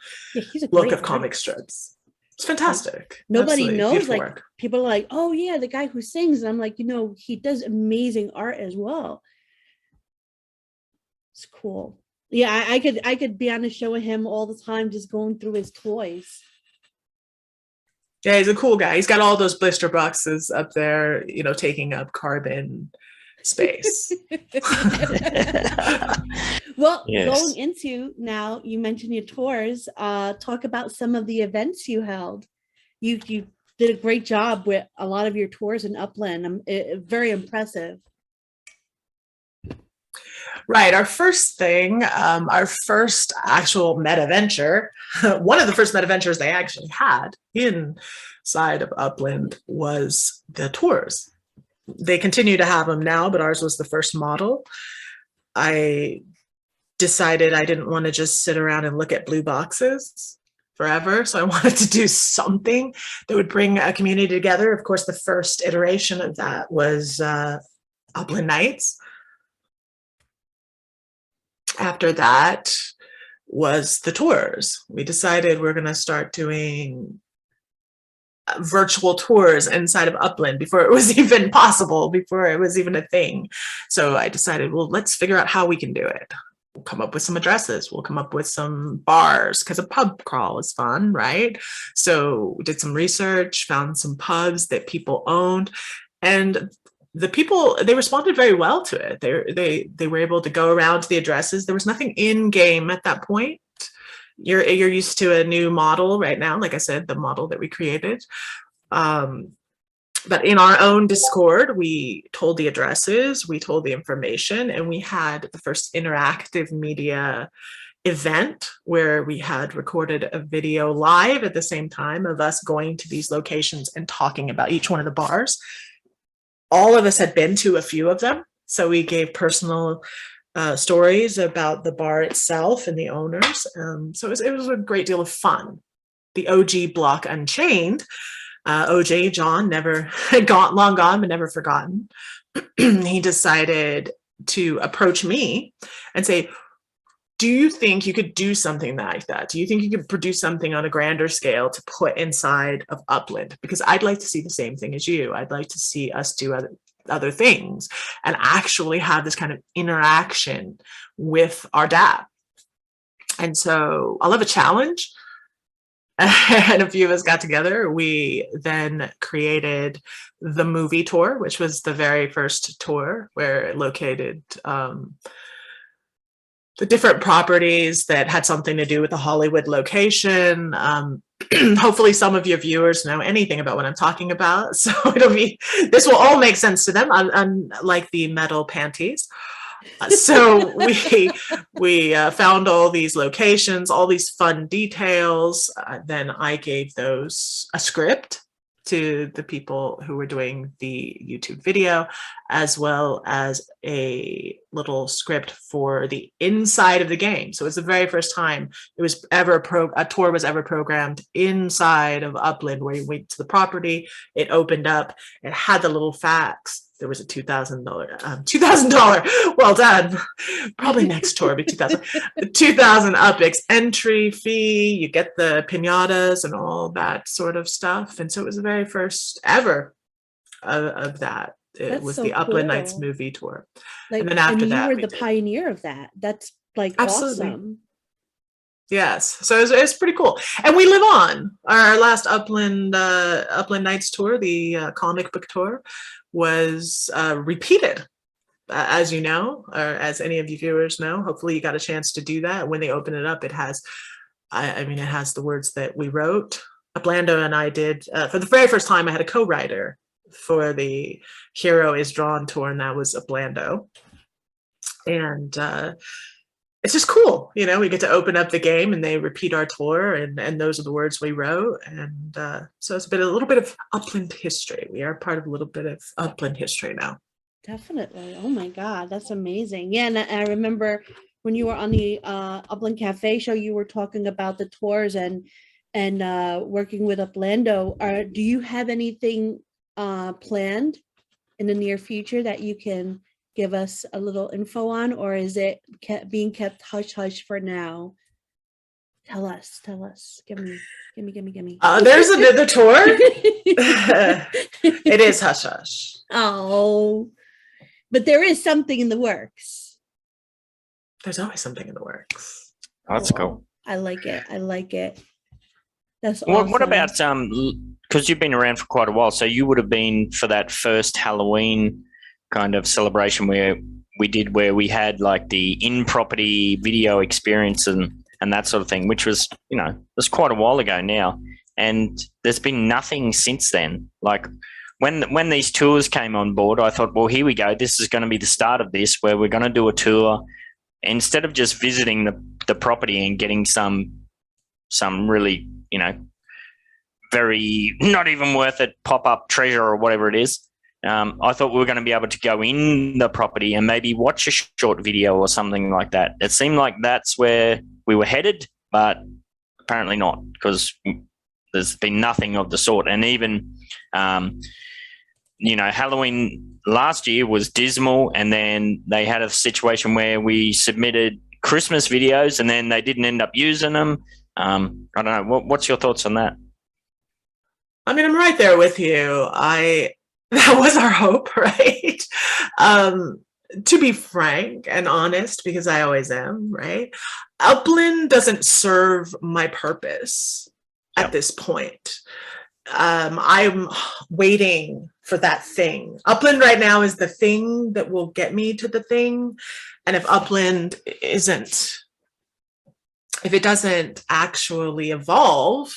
look of comic strips. It's fantastic. Nobody knows, like work. People are like, oh yeah, the guy who sings. And I'm like, you know, he does amazing art as well. It's cool. Yeah, I could be on a show with him all the time, just going through his toys. Yeah, he's a cool guy. He's got all those blister boxes up there, you know, taking up carbon space. Well, going into now, you mentioned your tours. Talk about some of the events you held. You did a great job with a lot of your tours in Upland. Very impressive. Right. Our first thing, our first actual Metaventure, one of the first Metaventures they actually had inside of Upland was the tours. They continue to have them now, but ours was the first model. I decided I didn't want to just sit around and look at blue boxes forever. So I wanted to do something that would bring a community together. Of course, the first iteration of that was Upland Nights. After that was the tours. We decided we're going to start doing virtual tours inside of Upland before it was even possible, before it was even a thing. So I decided, well, let's figure out how we can do it. We'll come up with some addresses. We'll come up with some bars, because a pub crawl is fun, right? So we did some research, found some pubs that people owned, and the people, they responded very well to it. They were able to go around to the addresses. There was nothing in game at that point. You're used to a new model right now, like I said, the model that we created. But in our own Discord, we told the addresses, we told the information, and we had the first interactive media event where we had recorded a video live at the same time of us going to these locations and talking about each one of the bars. All of us had been to a few of them, so we gave personal stories about the bar itself and the owners. So it was a great deal of fun. The OG block Unchained, OJ John, never long gone, but never forgotten. He decided to approach me and say, do you think you could do something like that? Do you think you could produce something on a grander scale to put inside of Upland? Because I'd like to see the same thing as you. I'd like to see us do other things and actually have this kind of interaction with our dApp. And so I love a challenge. And a few of us got together. We then created the movie tour, which was the very first tour, where it located the different properties that had something to do with the Hollywood location. Hopefully some of your viewers know anything about what I'm talking about. So this will all make sense to them, unlike the metal panties. So we found all these locations, all these fun details. Then I gave those a script to the people who were doing the YouTube video, as well as a little script for the inside of the game. So it's the very first time it was ever a tour was ever programmed inside of Upland, where you went to the property, it opened up, it had the little facts. There was a $2,000, well done. Probably next tour be 2,000 UpX entry fee. You get the piñatas and all that sort of stuff. And so it was the very first ever of that. It was so the Upland Nights movie tour. And then after that, you were the pioneer of that. That's like absolutely awesome. Yes, so it's pretty cool, and we live on. Our last Upland Nights tour, the comic book tour, was repeated, as you know, or as any of you viewers know. Hopefully, you got a chance to do that. When they open it up, it has, it has the words that we wrote. Uplando and I did for the very first time. I had a co-writer for the Hero is Drawn tour, and that was Uplando, and it's just cool, we get to open up the game and they repeat our tour, and those are the words we wrote. And so it's been a little bit of Upland history. We are part of a little bit of Upland history now. Definitely. Oh my God, that's amazing. Yeah, and I remember when you were on the Upland Cafe show, you were talking about the tours and working with Uplando. Do you have anything planned in the near future that you can give us a little info on, or is it being kept hush hush for now? Tell us. Give me. There's another tour. It is hush hush. Oh, but there is something in the works. There's always something in the works. Oh, that's cool. I like it. That's awesome. What about because you've been around for quite a while, so you would have been for that first Halloween kind of celebration where we had like the in-property video experience and that sort of thing, which was, was quite a while ago now. And there's been nothing since then. Like when these tours came on board, I thought, well, here we go. This is going to be the start of this, where we're going to do a tour. Instead of just visiting the property and getting some really, very not even worth it pop-up treasure or whatever it is. I thought we were going to be able to go in the property and maybe watch a short video or something like that. It seemed like that's where we were headed, but apparently not, because there's been nothing of the sort. And even, Halloween last year was dismal, and then they had a situation where we submitted Christmas videos and then they didn't end up using them. I don't know. What's your thoughts on that? I'm right there with you. That was our hope, right? To be frank and honest, because I always am, right? Upland doesn't serve my purpose at this point. I'm waiting for that thing. Upland right now is the thing that will get me to the thing. And if Upland if it doesn't actually evolve,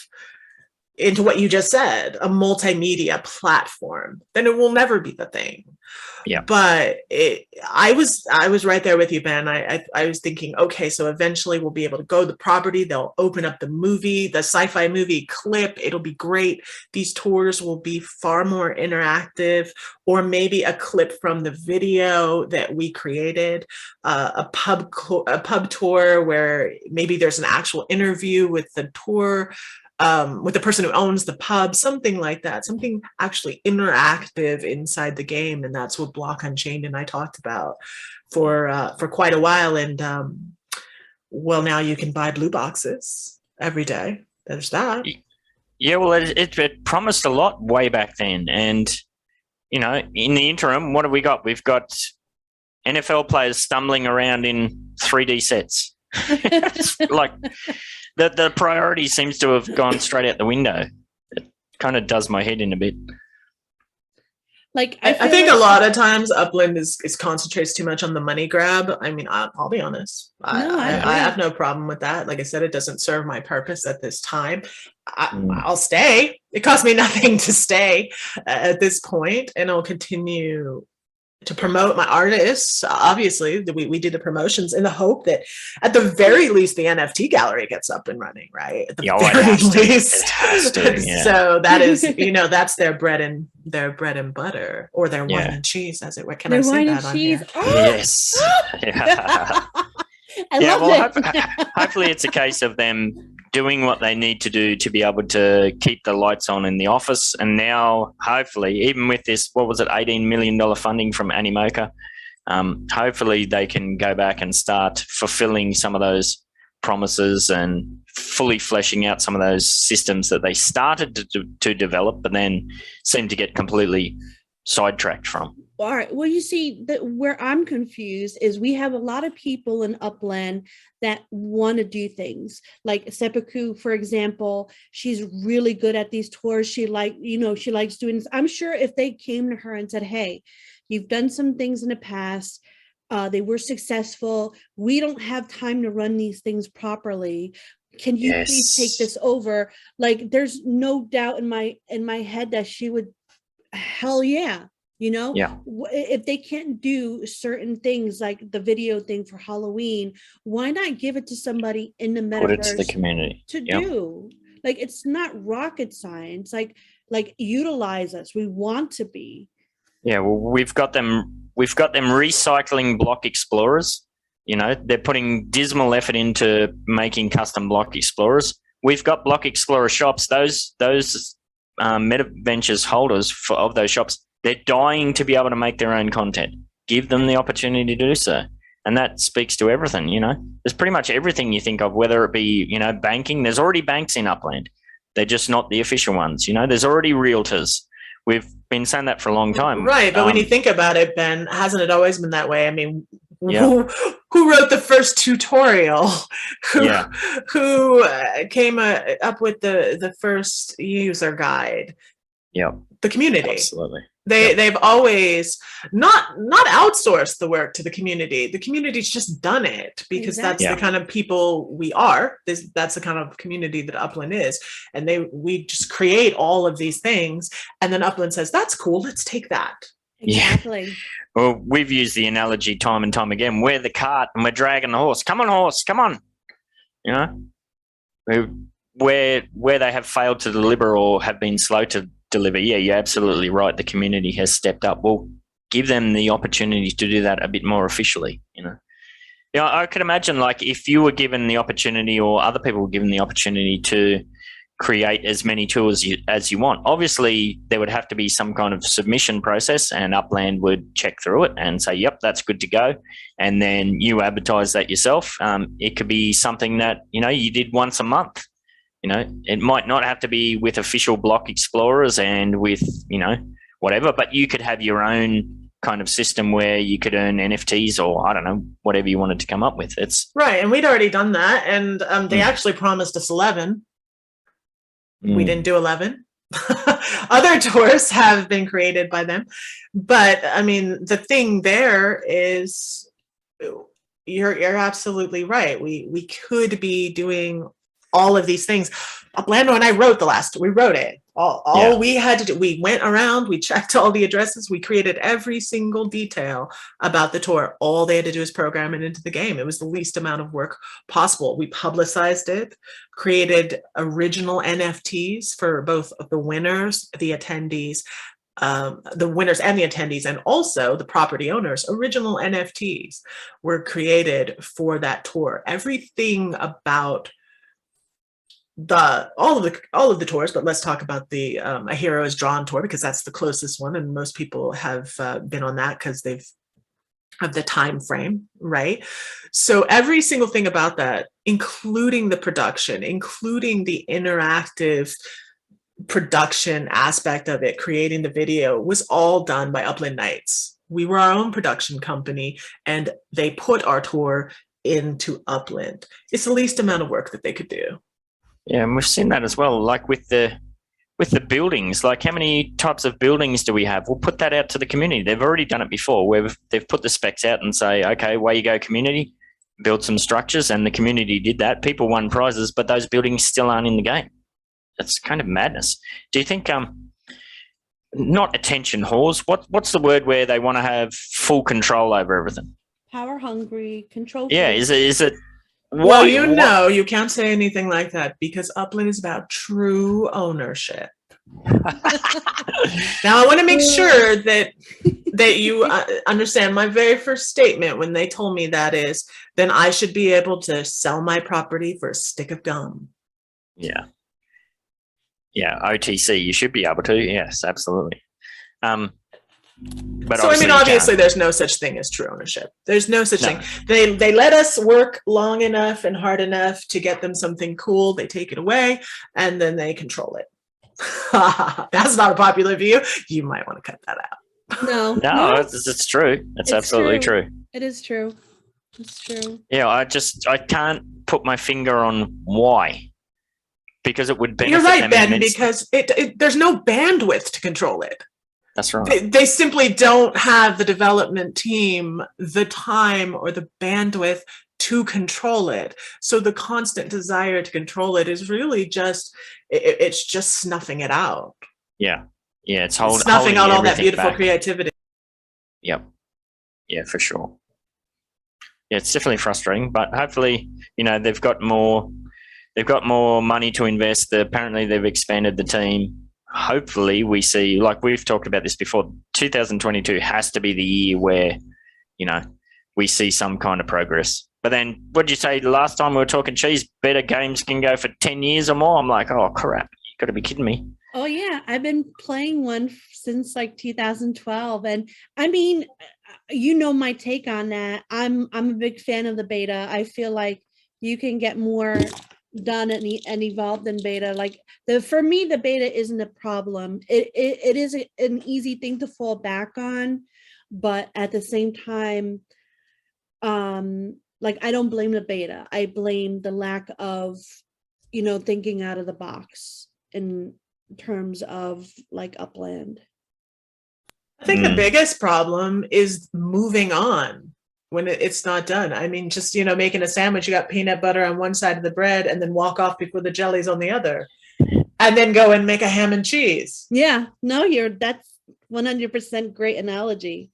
into what you just said, a multimedia platform, then it will never be the thing. Yeah. But I was right there with you, Ben. I was thinking, okay, so eventually we'll be able to go to the property. They'll open up the movie, the sci-fi movie clip. It'll be great. These tours will be far more interactive, or maybe a clip from the video that we created, a pub tour where maybe there's an actual interview with the tour, with the person who owns the pub, something like that, something actually interactive inside the game. And that's what Block Unchained and I talked about for quite a while. And well, now you can buy blue boxes every day. There's that. Yeah, well, it promised a lot way back then. And, you know, in the interim, what have we got? We've got NFL players stumbling around in 3D sets. Like, the priority seems to have gone straight out the window. It kind of does my head in a bit. Like I think a lot of times Upland is concentrates too much on the money grab. I mean, I'll be honest. I have no problem with that. Like I said, it doesn't serve my purpose at this time. I'll stay. It costs me nothing to stay at this point, and I'll continue to promote my artists. Obviously, we do the promotions in the hope that at the very least the NFT gallery gets up and running, right? At the very least. It has to, yeah. So that is, you know, that's their bread and butter, or their wine and cheese, as it were. Can I say that on here? Oh! Yes. I love it. Hopefully it's a case of them doing what they need to do to be able to keep the lights on in the office. And now, hopefully, even with this, what was it, $18 million funding from Animoca, hopefully they can go back and start fulfilling some of those promises and fully fleshing out some of those systems that they started to develop, but then seem to get completely sidetracked from. All right. Well, you see, where I'm confused is we have a lot of people in Upland that want to do things. Like Sepiku, for example, she's really good at these tours. She likes doing this. I'm sure if they came to her and said, hey, you've done some things in the past, they were successful. We don't have time to run these things properly. Can you please take this over? Like, there's no doubt in my head that she would, hell yeah. You know, if they can't do certain things like the video thing for Halloween, why not give it to somebody in the metaverse? Put it to the community to do? Like, it's not rocket science. Like utilize us. We want to be. Yeah, well, we've got them recycling block explorers. You know, they're putting dismal effort into making custom block explorers. We've got block explorer shops. Those MetaVentures holders of those shops, they're dying to be able to make their own content. Give them the opportunity to do so. And that speaks to everything, you know. There's pretty much everything you think of, whether it be, you know, banking. There's already banks in Upland. They're just not the official ones, you know. There's already realtors. We've been saying that for a long time. Right, but when you think about it, Ben, hasn't it always been that way? I mean, who wrote the first tutorial? Who came up with the first user guide? Yeah. The community. Absolutely. They've always not outsourced the work to the community. The community's just done it because that's the kind of people we are. That's the kind of community that Upland is. And we just create all of these things. And then Upland says, that's cool. Let's take that. Exactly. Yeah. Well, we've used the analogy time and time again. We're the cart and we're dragging the horse. Come on, horse. Come on. You know, where they have failed to deliver or have been slow to deliver, you're absolutely right. The community has stepped up. Well, give them the opportunity to do that a bit more officially, you know. I could imagine, like, if you were given the opportunity or other people were given the opportunity to create as many tours as you want, obviously there would have to be some kind of submission process, and Upland would check through it and say, yep, that's good to go. And then you advertise that yourself. It could be something that, you know, you did once a month. You know, it might not have to be with official block explorers and with, you know, whatever, but you could have your own kind of system where you could earn NFTs or, I don't know, whatever you wanted to come up with. It's right. And we'd already done that. And they actually promised us 11. We didn't do 11. Other tours have been created by them. But I mean, the thing there is you're absolutely right. We could be doing all of these things. Lando and I wrote we wrote it. All we had to do, we went around, we checked all the addresses, we created every single detail about the tour. All they had to do is program it into the game. It was the least amount of work possible. We publicized it, created original NFTs for both the winners, the attendees, the winners and the attendees, and also the property owners. Original NFTs were created for that tour. Everything about all of the tours, but let's talk about the A Hero is Drawn tour, because that's the closest one, and most people have been on that because they've have the time frame, right? So every single thing about that, including the production, including the interactive production aspect of it, creating the video, was all done by Upland Nights. We were our own production company, and they put our tour into Upland. It's the least amount of work that they could do. Yeah, and we've seen that as well, like with the buildings. Like, how many types of buildings do we have? We'll put that out to the community. They've already done it before, where they've put the specs out and say, okay, away you go, community, build some structures, and the community did that. People won prizes, but those buildings still aren't in the game. That's kind of madness. Do you think, not attention whores, what's the word where they want to have full control over everything? Power hungry, control. Yeah, is it? Well, you can't say anything like that, because Upland is about true ownership. Now, I want to make sure that you understand my very first statement when they told me that is, then I should be able to sell my property for a stick of gum. Yeah. Yeah, OTC, you should be able to. Yes, absolutely. But so, I mean, obviously there's no such thing as true ownership. There's no such thing. They let us work long enough and hard enough to get them something cool. They take it away, and then they control it. That's not a popular view. You might want to cut that out. No, it's true. It's absolutely true. It is true. It's true. Yeah, I can't put my finger on why. Because it would benefit. You're right, Ben, immensely. because there's no bandwidth to control it. That's right. They simply don't have the development team, the time, or the bandwidth to control it. So the constant desire to control it is really just, it's just snuffing it out. Yeah. Yeah, it's snuffing out all that beautiful creativity. Yep. Yeah, for sure. Yeah, it's definitely frustrating, but hopefully, they've got more money to invest. Apparently they've expanded the team. Hopefully we see, like we've talked about this before, 2022 has to be the year where, we see some kind of progress. But then, what did you say last time we were talking cheese? Better games can go for 10 years or more. I'm like, oh crap, you got to be kidding me. Oh yeah, I've been playing one since like 2012, and I mean, my take on that. I'm a big fan of the beta. I feel like you can get more done and evolved in beta. Like for me, the beta isn't a problem. It is an easy thing to fall back on, but at the same time, like I don't blame the beta. I blame the lack of, thinking out of the box in terms of like Upland. I think the biggest problem is moving on when it's not done. I mean, just, making a sandwich, you got peanut butter on one side of the bread and then walk off before the jelly's on the other, and then go and make a ham and cheese. Yeah, no, that's 100% great analogy.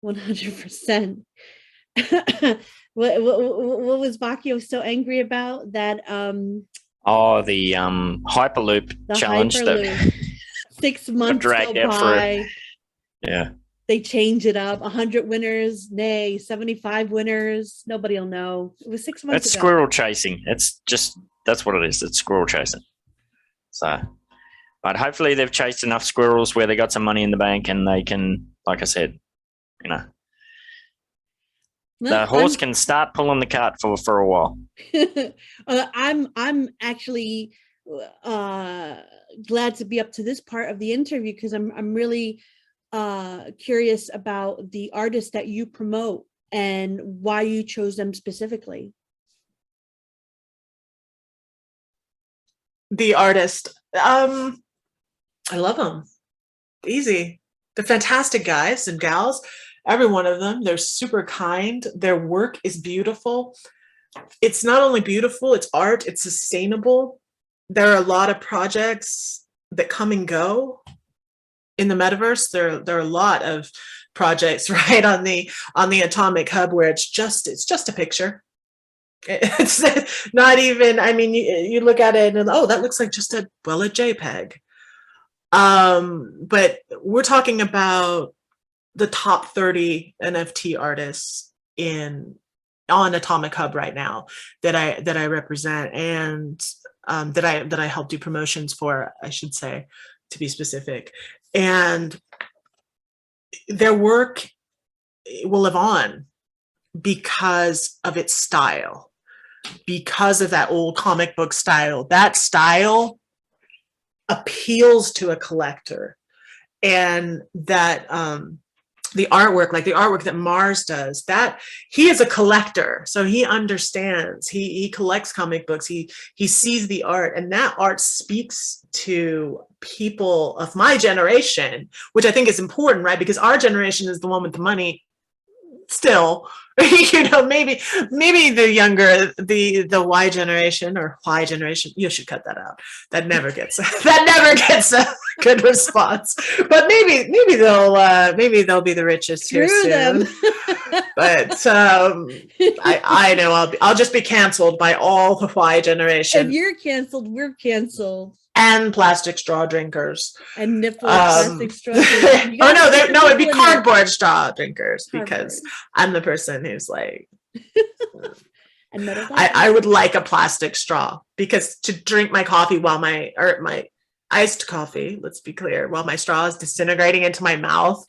100%. What was Bakio so angry about that? The Hyperloop challenge. Hyperloop. 6 months dragged go out by. Yeah. They change it up. 100 winners, 75 winners. Nobody will know. It was 6 months It's ago. squirrel chasing. That's what it is. It's squirrel chasing. So, but hopefully they've chased enough squirrels where they got some money in the bank and they can, like I said, the horse can start pulling the cart for a while. I'm actually glad to be up to this part of the interview, because I'm really curious about the artists that you promote and why you chose them specifically. The artist, I love them. Easy. They're fantastic guys and gals. Every one of them. They're super kind. Their work is beautiful. it's not only beautiful, it's art, it's sustainable. There are a lot of projects that come and go in the metaverse. There are a lot of projects right on the Atomic Hub where it's just a picture. It's not even, I mean, you look at it and, oh, that looks like just a JPEG. But we're talking about the top 30 NFT artists on Atomic Hub right now that I represent, and that I help do promotions for, I should say, to be specific. And their work will live on because of its style, because of that old comic book style. That style appeals to a collector, and that the artwork, like the artwork that Mars does, that he is a collector, so he understands. He collects comic books. He sees the art, and that art speaks to people of my generation, which I think is important, right? Because our generation is the one with the money still. You know, maybe the younger, the Y generation or Y generation, you should cut that out. That never gets a good response. But maybe they'll be the richest here soon. But I know I'll just be canceled by all the Y generation. If you're canceled, we're canceled. And plastic straw drinkers. And nipple plastic straw drinkers. Oh no, it'd be cardboard straw drinkers, because I'm the person who's like, I would like a plastic straw, because to drink my coffee while my iced coffee, let's be clear, while my straw is disintegrating into my mouth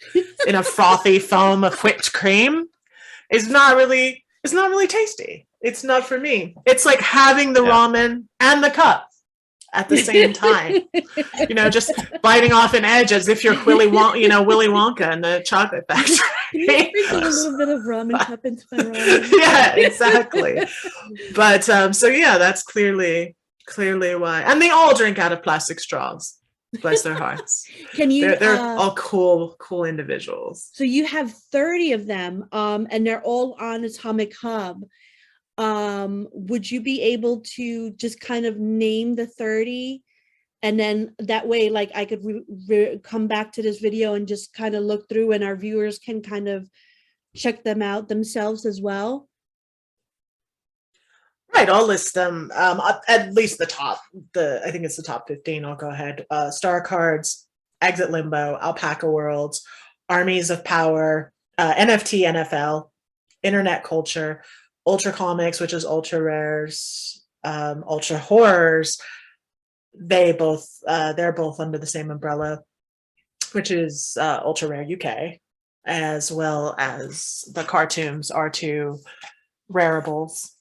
in a frothy foam of whipped cream is not really tasty. It's not for me. It's like having the ramen and the cup at the same time, you know, just biting off an edge as if you're Willy Wonka in the chocolate factory. Can you sprinkle a little bit of ramen cup into my ramen? Yeah, exactly. But so yeah, that's clearly why. And they all drink out of plastic straws. Bless their hearts. Can you? They're all cool individuals. So you have 30 of them, and they're all on Atomic Hub. Would you be able to just kind of name the 30, and then that way, like, I could come back to this video and just kind of look through, and our viewers can kind of check them out themselves as well? Right, I'll list them, at least the top. I think it's the top 15. I'll go ahead. Star Cards, Exit Limbo, Alpaca Worlds, Armies of Power, NFT NFL, Internet Culture, Ultra Comics, which is Ultra Rares, Ultra Horrors. They're both under the same umbrella, which is Ultra Rare UK, as well as the cartoons R2 Rareables.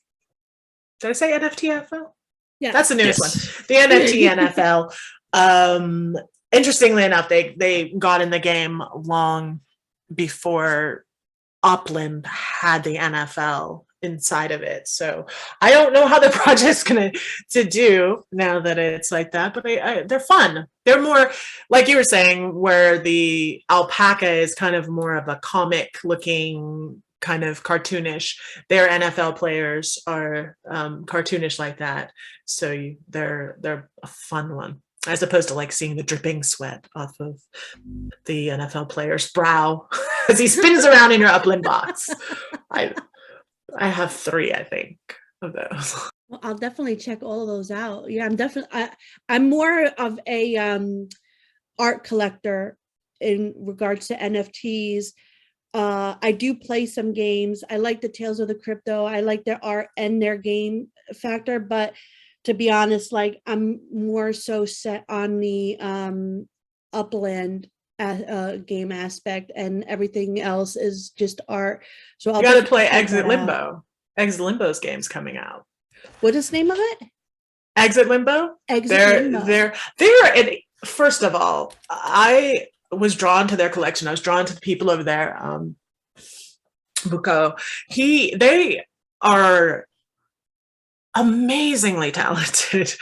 Did I say NFT NFL? Yeah, that's the newest one. The NFT NFL. Interestingly enough, they got in the game long before Upland had the NFL inside of it. So I don't know how the project's gonna do now that it's like that, but they're fun. They're more like you were saying, where the alpaca is kind of more of a comic looking, kind of cartoonish. Their NFL players are cartoonish like that. So they're a fun one, as opposed to like seeing the dripping sweat off of the NFL player's brow as he spins around in your Upland box. I have 3, I think, of those. Well, I'll definitely check all of those out. Yeah, I'm more of a art collector in regards to NFTs. I do play some games. I like the Tales of the Crypto. I like their art and their game factor, but to be honest, like, I'm more so set on the Upland game aspect, and everything else is just art. So I'll got to play Exit Limbo. Exit Limbo's game's coming out. What is the name of it? Exit Limbo. Limbo. First of all, I was drawn to their collection. I was drawn to the people over there. Buko. They are amazingly talented.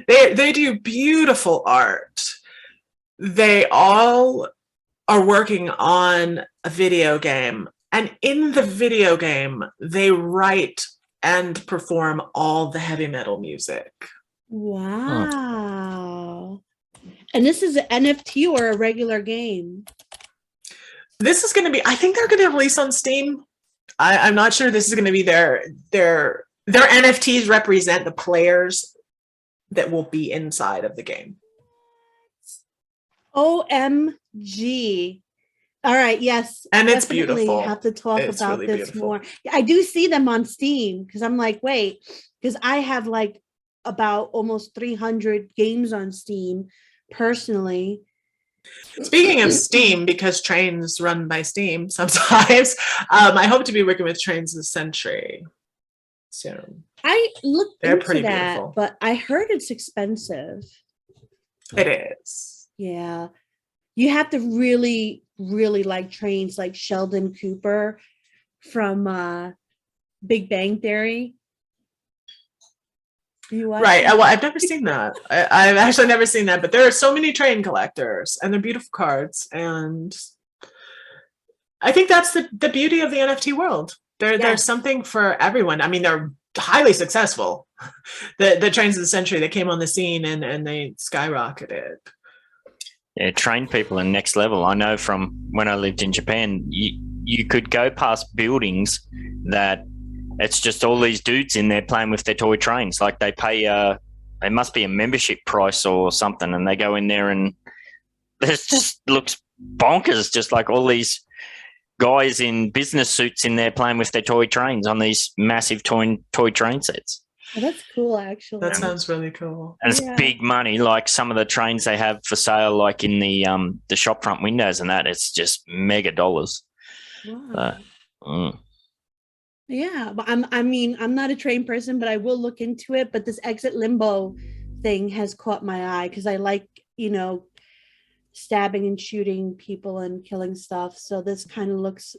They do beautiful art. They all are working on a video game, and in the video game, they write and perform all the heavy metal music. Wow. And this is an NFT or a regular game? This is going to be, I think they're going to release on Steam. I'm not sure this is going to be their NFTs represent the players that will be inside of the game. OMG. All right, yes. And it's beautiful. Have to talk it's about really this beautiful. more. I do see them on Steam because I'm like, wait, because I have like about almost 300 games on Steam personally. Speaking of Steam, because Trains run by Steam sometimes, I hope to be working with Trains this century soon. I looked They're into pretty that, beautiful. but I heard it's expensive. It is. Yeah. You have to really, really like Trains like Sheldon Cooper from Big Bang Theory. Right. Well, I've never seen that. I've actually never seen that, but there are so many Train collectors and they're beautiful cards. And I think that's the beauty of the NFT world. There's something for everyone. I mean, they're highly successful. The Trains of the century, they came on the scene and they skyrocketed. Yeah, Train people are next level. I know from when I lived in Japan, you could go past buildings that it's just all these dudes in there playing with their toy trains. Like they pay, it must be a membership price or something, and they go in there and it just looks bonkers, just like all these guys in business suits in there playing with their toy trains on these massive toy train sets. Oh, that's cool, actually. That sounds really cool. And it's big money, like some of the trains they have for sale, like in the shop front windows and that. It's just mega dollars. Wow. Yeah, but I'm not a train person, but I will look into it. But this Exit Limbo thing has caught my eye because I like, stabbing and shooting people and killing stuff. So this kind of looks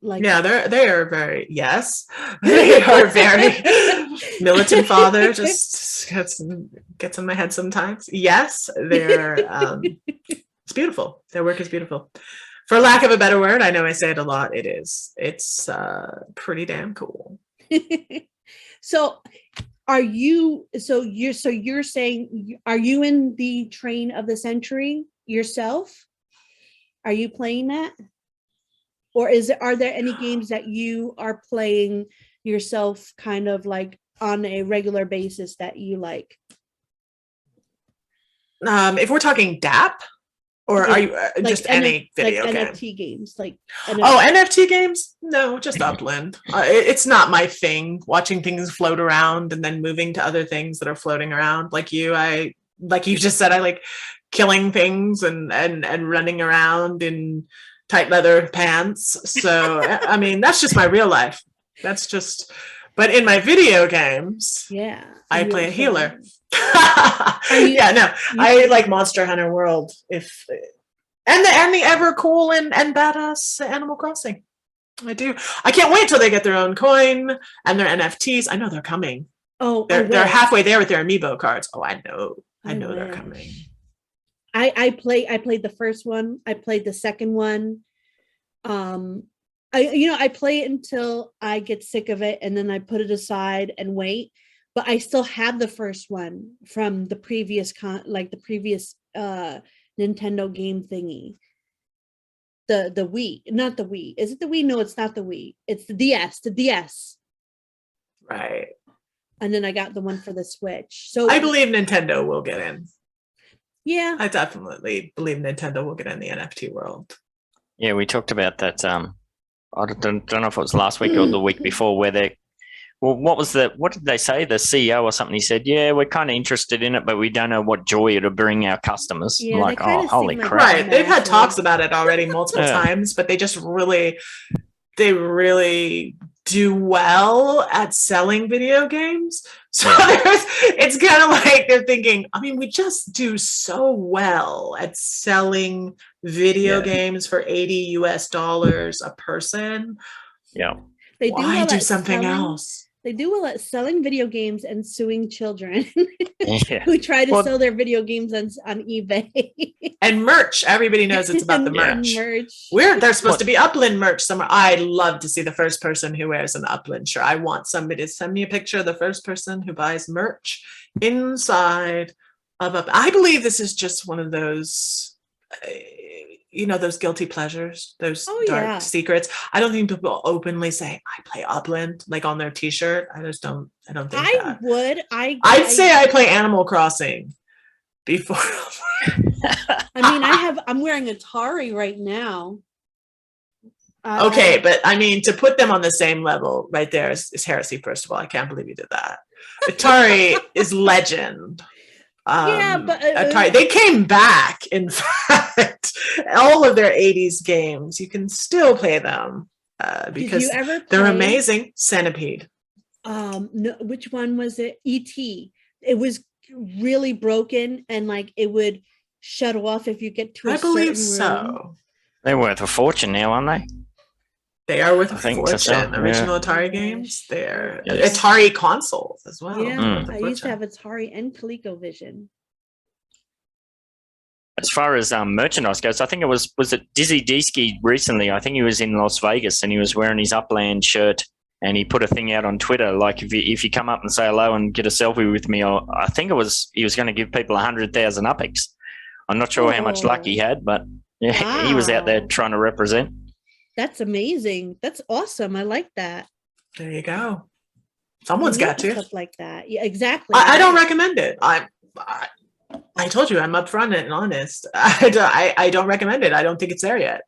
like they are very they are very militant father. Just gets in my head sometimes. Yes, they're it's beautiful. Their work is beautiful. For lack of a better word, I know I say it a lot. It is. It's pretty damn cool. So you're saying, are you in the Train of the Century yourself? Are you playing that? Or are there any games that you are playing yourself kind of like on a regular basis that you like? If we're talking DAP, or are you just any video game? NFT games, like NFT games? No, just Upland. It's not my thing. Watching things float around and then moving to other things that are floating around. Like you just said, I like killing things and running around in tight leather pants. So I mean, that's just my real life. But in my video games, I play a healer. I like Monster Hunter World and the ever cool and badass Animal Crossing. I do. I can't wait till they get their own coin and their NFTs. I know they're coming. Oh, they're halfway there with their amiibo cards. Oh, I know they're coming. I played the first one. I played the second one. I play it until I get sick of it, and then I put it aside and wait. But I still have the first one from the previous Nintendo game thingy. The Wii, not the Wii. Is it the Wii? No, it's not the Wii. It's the DS. The DS. Right. And then I got the one for the Switch. So I believe Nintendo will get in. Yeah. I definitely believe Nintendo will get in the NFT world. Yeah, we talked about that. I don't know if it was last week or the week before, where what did they say? The CEO or something, he said, yeah, we're kind of interested in it, but we don't know what joy it'll bring our customers. Yeah, like, oh, holy crap. Right. They've had talks about it already multiple times, but they just really do well at selling video games. So it's kind of like they're thinking, I mean, we just do so well at selling video games for $80 US a person. Yeah. Why do something else? They do a lot selling video games and suing children Yeah. who try to sell their video games on eBay. And merch. Everybody knows it's about the merch. There's supposed to be Upland merch somewhere. I'd love to see the first person who wears an Upland shirt. I want somebody to send me a picture of the first person who buys merch inside of Upland. I believe this is just one of those, those guilty pleasures, those dark secrets. I don't think people openly say, I play Upland, like on their t-shirt. I don't think that. I'd say I play Animal Crossing before. I'm wearing Atari right now. Okay, but I mean, to put them on the same level right there is heresy, first of all. I can't believe you did that. Atari is legend. But Atari, they came back. In fact, all of their 80s games, you can still play them because they're amazing. Centipede. No, which one was it? E.T. It was really broken, and like it would shut off if you get to a certain room. I believe so. They're worth a fortune now, aren't they? They are worth a fortune. Original Atari games. They're Atari consoles as well. Yeah, I used to have Atari and ColecoVision. As far as merchandise goes, I think it was it Dizzy Deesky recently? I think he was in Las Vegas and he was wearing his Upland shirt and he put a thing out on Twitter like if you come up and say hello and get a selfie with me, I think he was going to give people 100,000 uppies. I'm not sure how much luck he had, but yeah, he was out there trying to represent. That's amazing. That's awesome. I like that. There you go. Someone's got to. Stuff like that. Yeah, exactly. I don't recommend it. I told you I'm upfront and honest. I don't recommend it. I don't think it's there yet.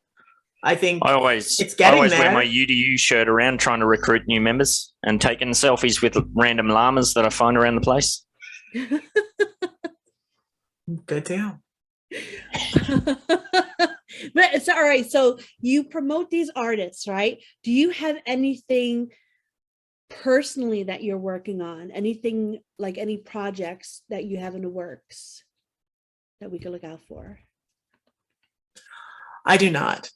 I think it's getting there. I always wear my UDU shirt around trying to recruit new members and taking selfies with random llamas that I find around the place. Good deal. But it's all right. So you promote these artists, right? Do you have anything personally that you're working on? Anything like any projects that you have in the works that we could look out for? I do not.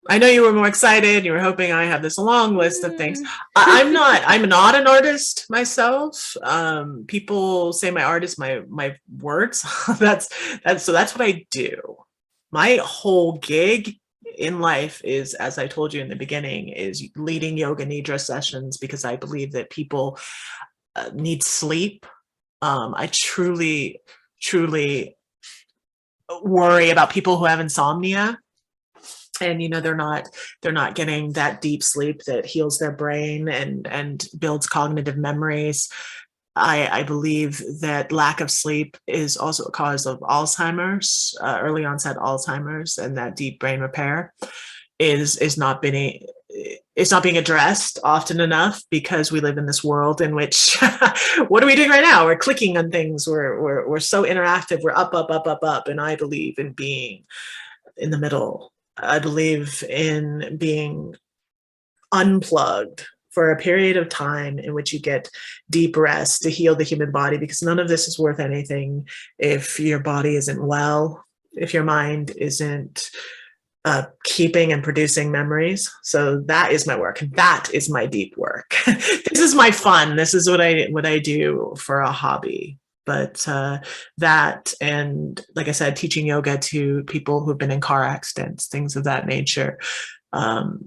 I know you were more excited. You were hoping I have this long list of things. I'm not an artist myself. People say my art is my words. that's what I do. My whole gig in life is, as I told you in the beginning, is leading yoga nidra sessions because I believe that people need sleep. I truly worry about people who have insomnia. And they're not getting that deep sleep that heals their brain and builds cognitive memories. I believe that lack of sleep is also a cause of Alzheimer's, early onset Alzheimer's, and that deep brain repair is not being addressed often enough because we live in this world in which what are we doing right now? We're clicking on things. We're so interactive. We're up, and I believe in being in the middle. I believe in being unplugged for a period of time in which you get deep rest to heal the human body, because none of this is worth anything if your body isn't well, if your mind isn't keeping and producing memories. So that is my work. That is my deep work. This is my fun. This is what I do for a hobby. But that, and like I said, teaching yoga to people who've been in car accidents, things of that nature,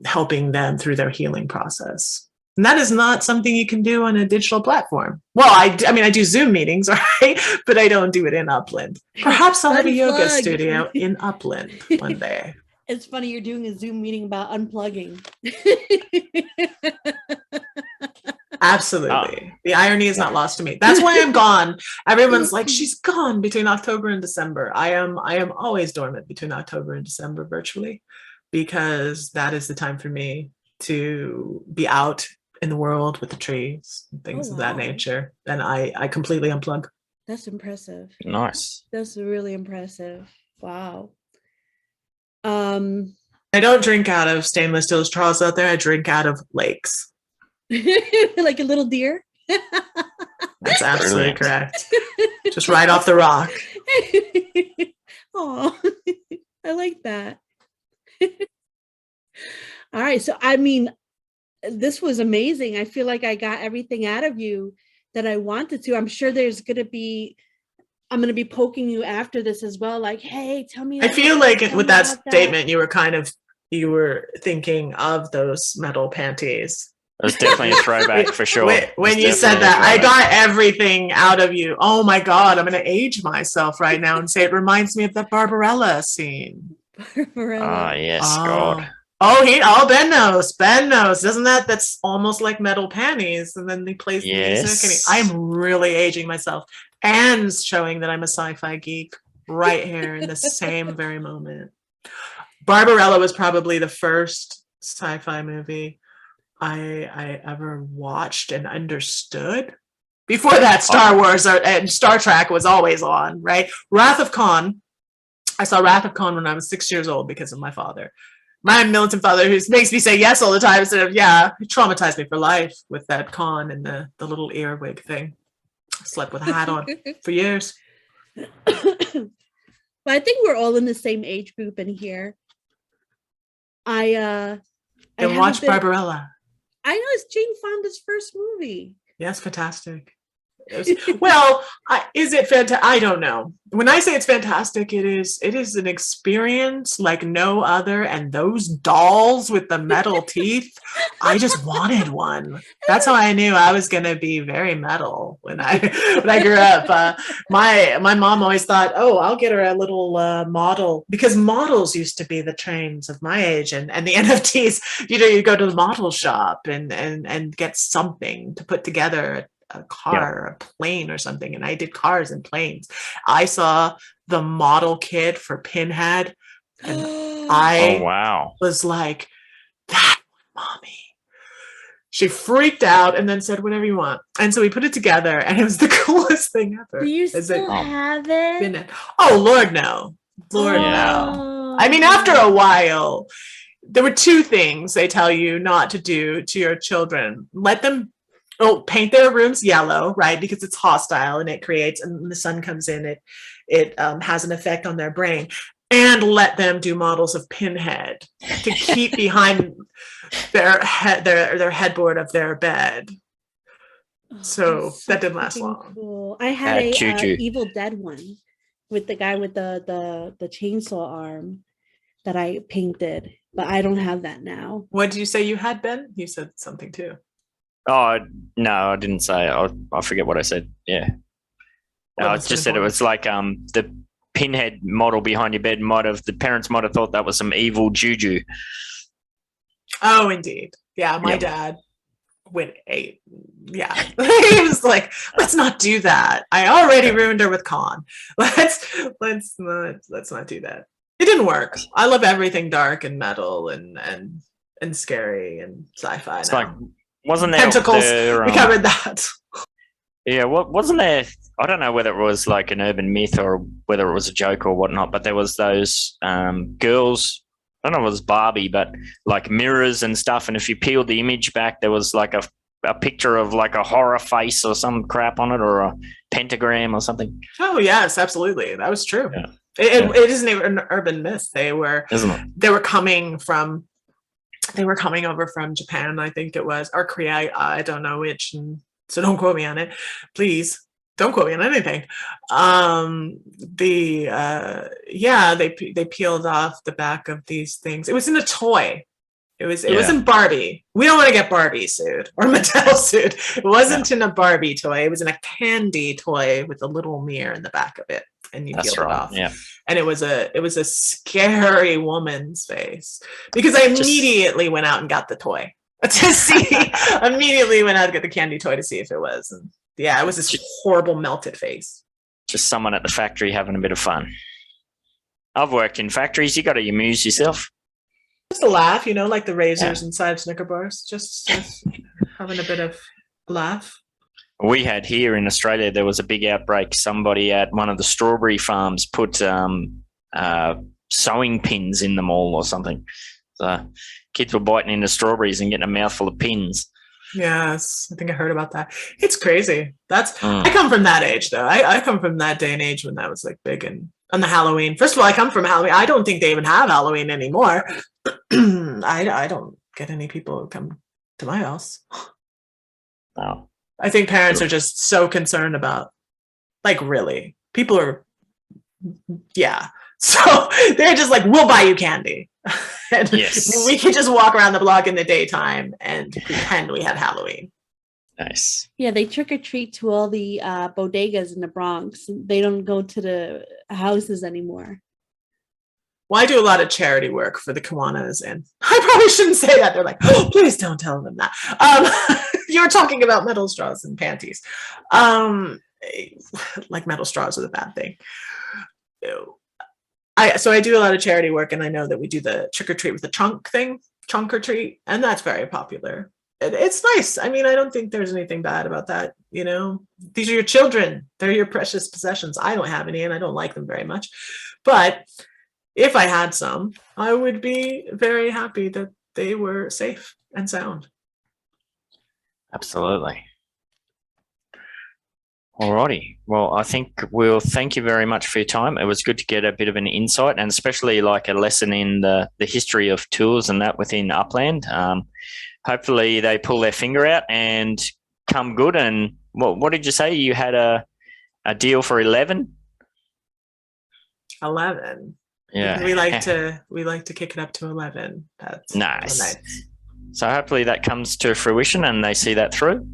helping them through their healing process. And that is not something you can do on a digital platform. Well, I do Zoom meetings, right? But I don't do it in Upland. Perhaps I'll have a yoga studio in Upland one day. It's funny you're doing a Zoom meeting about unplugging. Absolutely. The irony is not lost to me. That's why I'm gone. Everyone's like, she's gone between October and December. I am always dormant between October and December virtually, because that is the time for me to be out in the world with the trees and things of that nature. And I completely unplug. That's impressive. Nice. That's really impressive. Wow. I don't drink out of stainless steel straws out there. I drink out of lakes. Like a little deer. That's absolutely correct. Just right off the rock. Oh, I like that. All right. So, this was amazing. I feel like I got everything out of you that I wanted to. I'm sure I'm going to be poking you after this as well. Like, hey, tell me. I feel like with that statement, you were thinking of those metal panties. It was definitely a throwback for sure. When you said that, I got everything out of you. Oh my God, I'm going to age myself right now and say it reminds me of that Barbarella scene. Barbarella. Oh, yes, God. Ben knows. Doesn't that's almost like metal panties? And then he plays the music. And I'm really aging myself and showing that I'm a sci-fi geek right here in the same very moment. Barbarella was probably the first sci-fi movie I ever watched and understood. Before that, Star Wars and Star Trek was always on, right? Wrath of Khan. I saw Wrath of Khan when I was 6 years old because of my father. My militant father, who makes me say yes all the time, instead of he traumatized me for life with that Khan and the little earwig thing. I slept with a hat on for years. But I think we're all in the same age group in here. I watched Barbarella. I know, it's Jane Fonda's first movie. Yes, fantastic. Is it fantastic? I don't know. When I say it's fantastic, it is an experience like no other. And those dolls with the metal teeth, I just wanted one. That's how I knew I was going to be very metal when I grew up. My mom always thought, I'll get her a little model, because models used to be the trains of my age, and the NFTs. You go to the model shop and get something to put together. A car or a plane or something, and I did cars and planes. I saw the model kit for Pinhead, and I was like, that one, Mommy. She freaked out and then said, whatever you want. And so we put it together, and it was the coolest thing ever. Do you still have it? Pinhead. Oh, Lord, no. No. I mean, after a while, there were two things they tell you not to do to your children. Let them paint their rooms yellow, right? Because it's hostile and it creates, and when the sun comes in, it has an effect on their brain. And let them do models of Pinhead to keep behind their headboard of their bed. So that didn't last long. Cool. I had a Evil Dead one with the guy with the chainsaw arm that I painted, but I don't have that now. What did you say you had, Ben? You said something too. Oh, no, I didn't say. I forget what I said. Yeah. I just said it was like the Pinhead model behind your bed the parents might have thought that was some evil juju. Oh, indeed. Yeah, my dad went 8. Yeah. He was like, let's not do that. I already ruined her with Khan. Let's not do that. It didn't work. I love everything dark and metal and scary and sci-fi. It's like, wasn't there tentacles? We covered that. Yeah, wasn't there? I don't know whether it was like an urban myth or whether it was a joke or whatnot, but there was those girls. I don't know if it was Barbie, but like mirrors and stuff. And if you peeled the image back, there was like a picture of like a horror face or some crap on it, or a pentagram or something. Oh yes, absolutely, that was true. Yeah. It isn't even an urban myth. They were coming over from Japan, I think it was, or Korea. I don't know which, and so don't quote me on it. Please don't quote me on anything. They peeled off the back of these things. It was in a toy. It wasn't Barbie. We don't want to get Barbie sued or Mattel sued. It wasn't in a Barbie toy. It was in a candy toy with a little mirror in the back of it, and you peeled it off. Yeah. And it was a scary woman's face, because I immediately went out and got the toy to see. Immediately went out to get the candy toy to see if it was. And it was this horrible melted face. Just someone at the factory having a bit of fun. I've worked in factories. You got to amuse yourself. Just a laugh, like the razors inside of Snicker bars. Just having a bit of laugh. We had here in Australia, there was a big outbreak. Somebody at one of the strawberry farms put sewing pins in them all or something. So kids were biting into strawberries and getting a mouthful of pins. Yes, I think I heard about that. It's crazy. I come from that age, though. I come from that day and age when that was like big, and on the Halloween. First of all, I come from Halloween. I don't think they even have Halloween anymore. I don't get any people who come to my house. Oh. I think parents are just so concerned about, like, really, people are, yeah. So they're just like, we'll buy you candy. And yes. We can just walk around the block in the daytime and pretend we had Halloween. Nice. Yeah, they trick or treat to all the bodegas in the Bronx. They don't go to the houses anymore. Well, I do a lot of charity work for the Kiwanis, and I probably shouldn't say that. They're like, oh, please don't tell them that. You were talking about metal straws and panties. Like metal straws are the bad thing. So I do a lot of charity work, and I know that we do the trick or treat with the trunk or treat, and that's very popular. It's nice. I mean, I don't think there's anything bad about that. You know, these are your children. They're your precious possessions. I don't have any, and I don't like them very much. But if I had some, I would be very happy that they were safe and sound. Absolutely. Alrighty. Well, I think we'll thank you very much for your time. It was good to get a bit of an insight, and especially like a lesson in the history of tools and that within Upland. Hopefully they pull their finger out and come good. And what did you say? You had a deal for 11? 11. Yeah. We like to kick it up to 11. That's nice. So hopefully that comes to fruition and they see that through.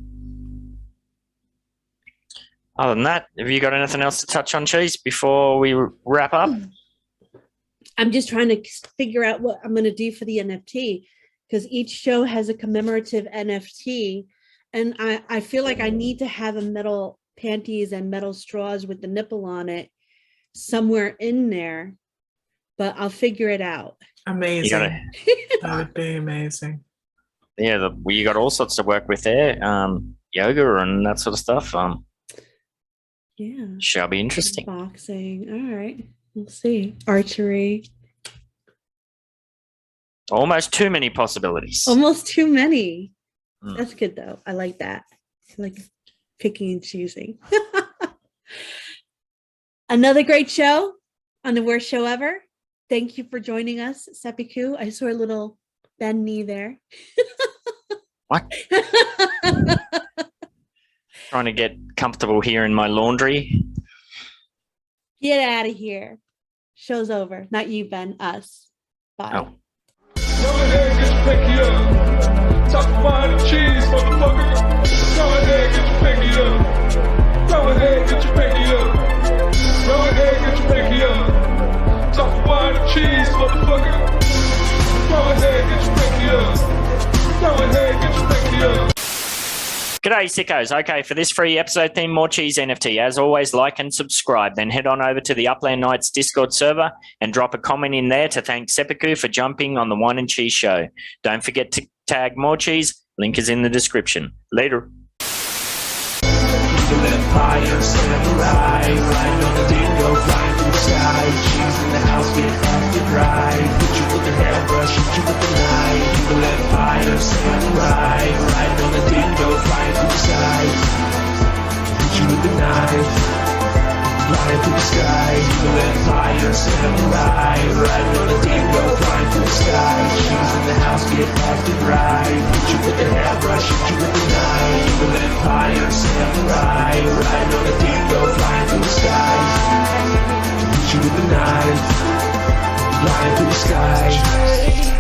Other than that, have you got anything else to touch on, Cheese, before we wrap up? I'm just trying to figure out what I'm going to do for the NFT, because each show has a commemorative NFT, and I feel like I need to have a metal panties and metal straws with the nipple on it somewhere in there, but I'll figure it out. Amazing. That would be amazing. Yeah, you got all sorts to work with there. Yoga and that sort of stuff. Yeah. Shall be interesting. Boxing. All right. We'll see. Archery. Almost too many possibilities. Almost too many. That's good though. I like that. I like picking and choosing. Another great show on the worst show ever. Thank you for joining us, Sepiku. I saw a little bend knee there. What? Trying to get comfortable here in my laundry. Get out of here. Show's over. Not you, Ben. Us. Bye. Oh. Go ahead, get your pinky up. Talk wine and cheese, motherfucker. Go ahead, get your pinky up. Go ahead, get your pinky up. Go ahead, get your pinky up. Talk wine and cheese, motherfucker. Go ahead, get your pinky up. Go ahead, get your pinky up. G'day, sickos. Okay, for this free episode theme, Morecheeese NFT, as always, like and subscribe. Then head on over to the Upland Nights Discord server and drop a comment in there to thank Sepiku for jumping on the Whine and Cheese show. Don't forget to tag Morecheeese. Link is in the description. Later. Empire, samurai, ride on a dingo, flying through the sky. Cheese in the house, get off the drive. Hit you with the hairbrush, hit you with the knife. Evil empire, samurai, ride on a dingo, flying through the sky. Hit you with the knife. Flying through the sky, evil empire, samurai, riding on a dingo, flying through the sky. Cheese in the house, get off the drive. Hit you with the hairbrush, hit you with the knife. Evil empire, samurai, riding on a dingo, flying through the sky. Hit you with the knife, flying through the sky.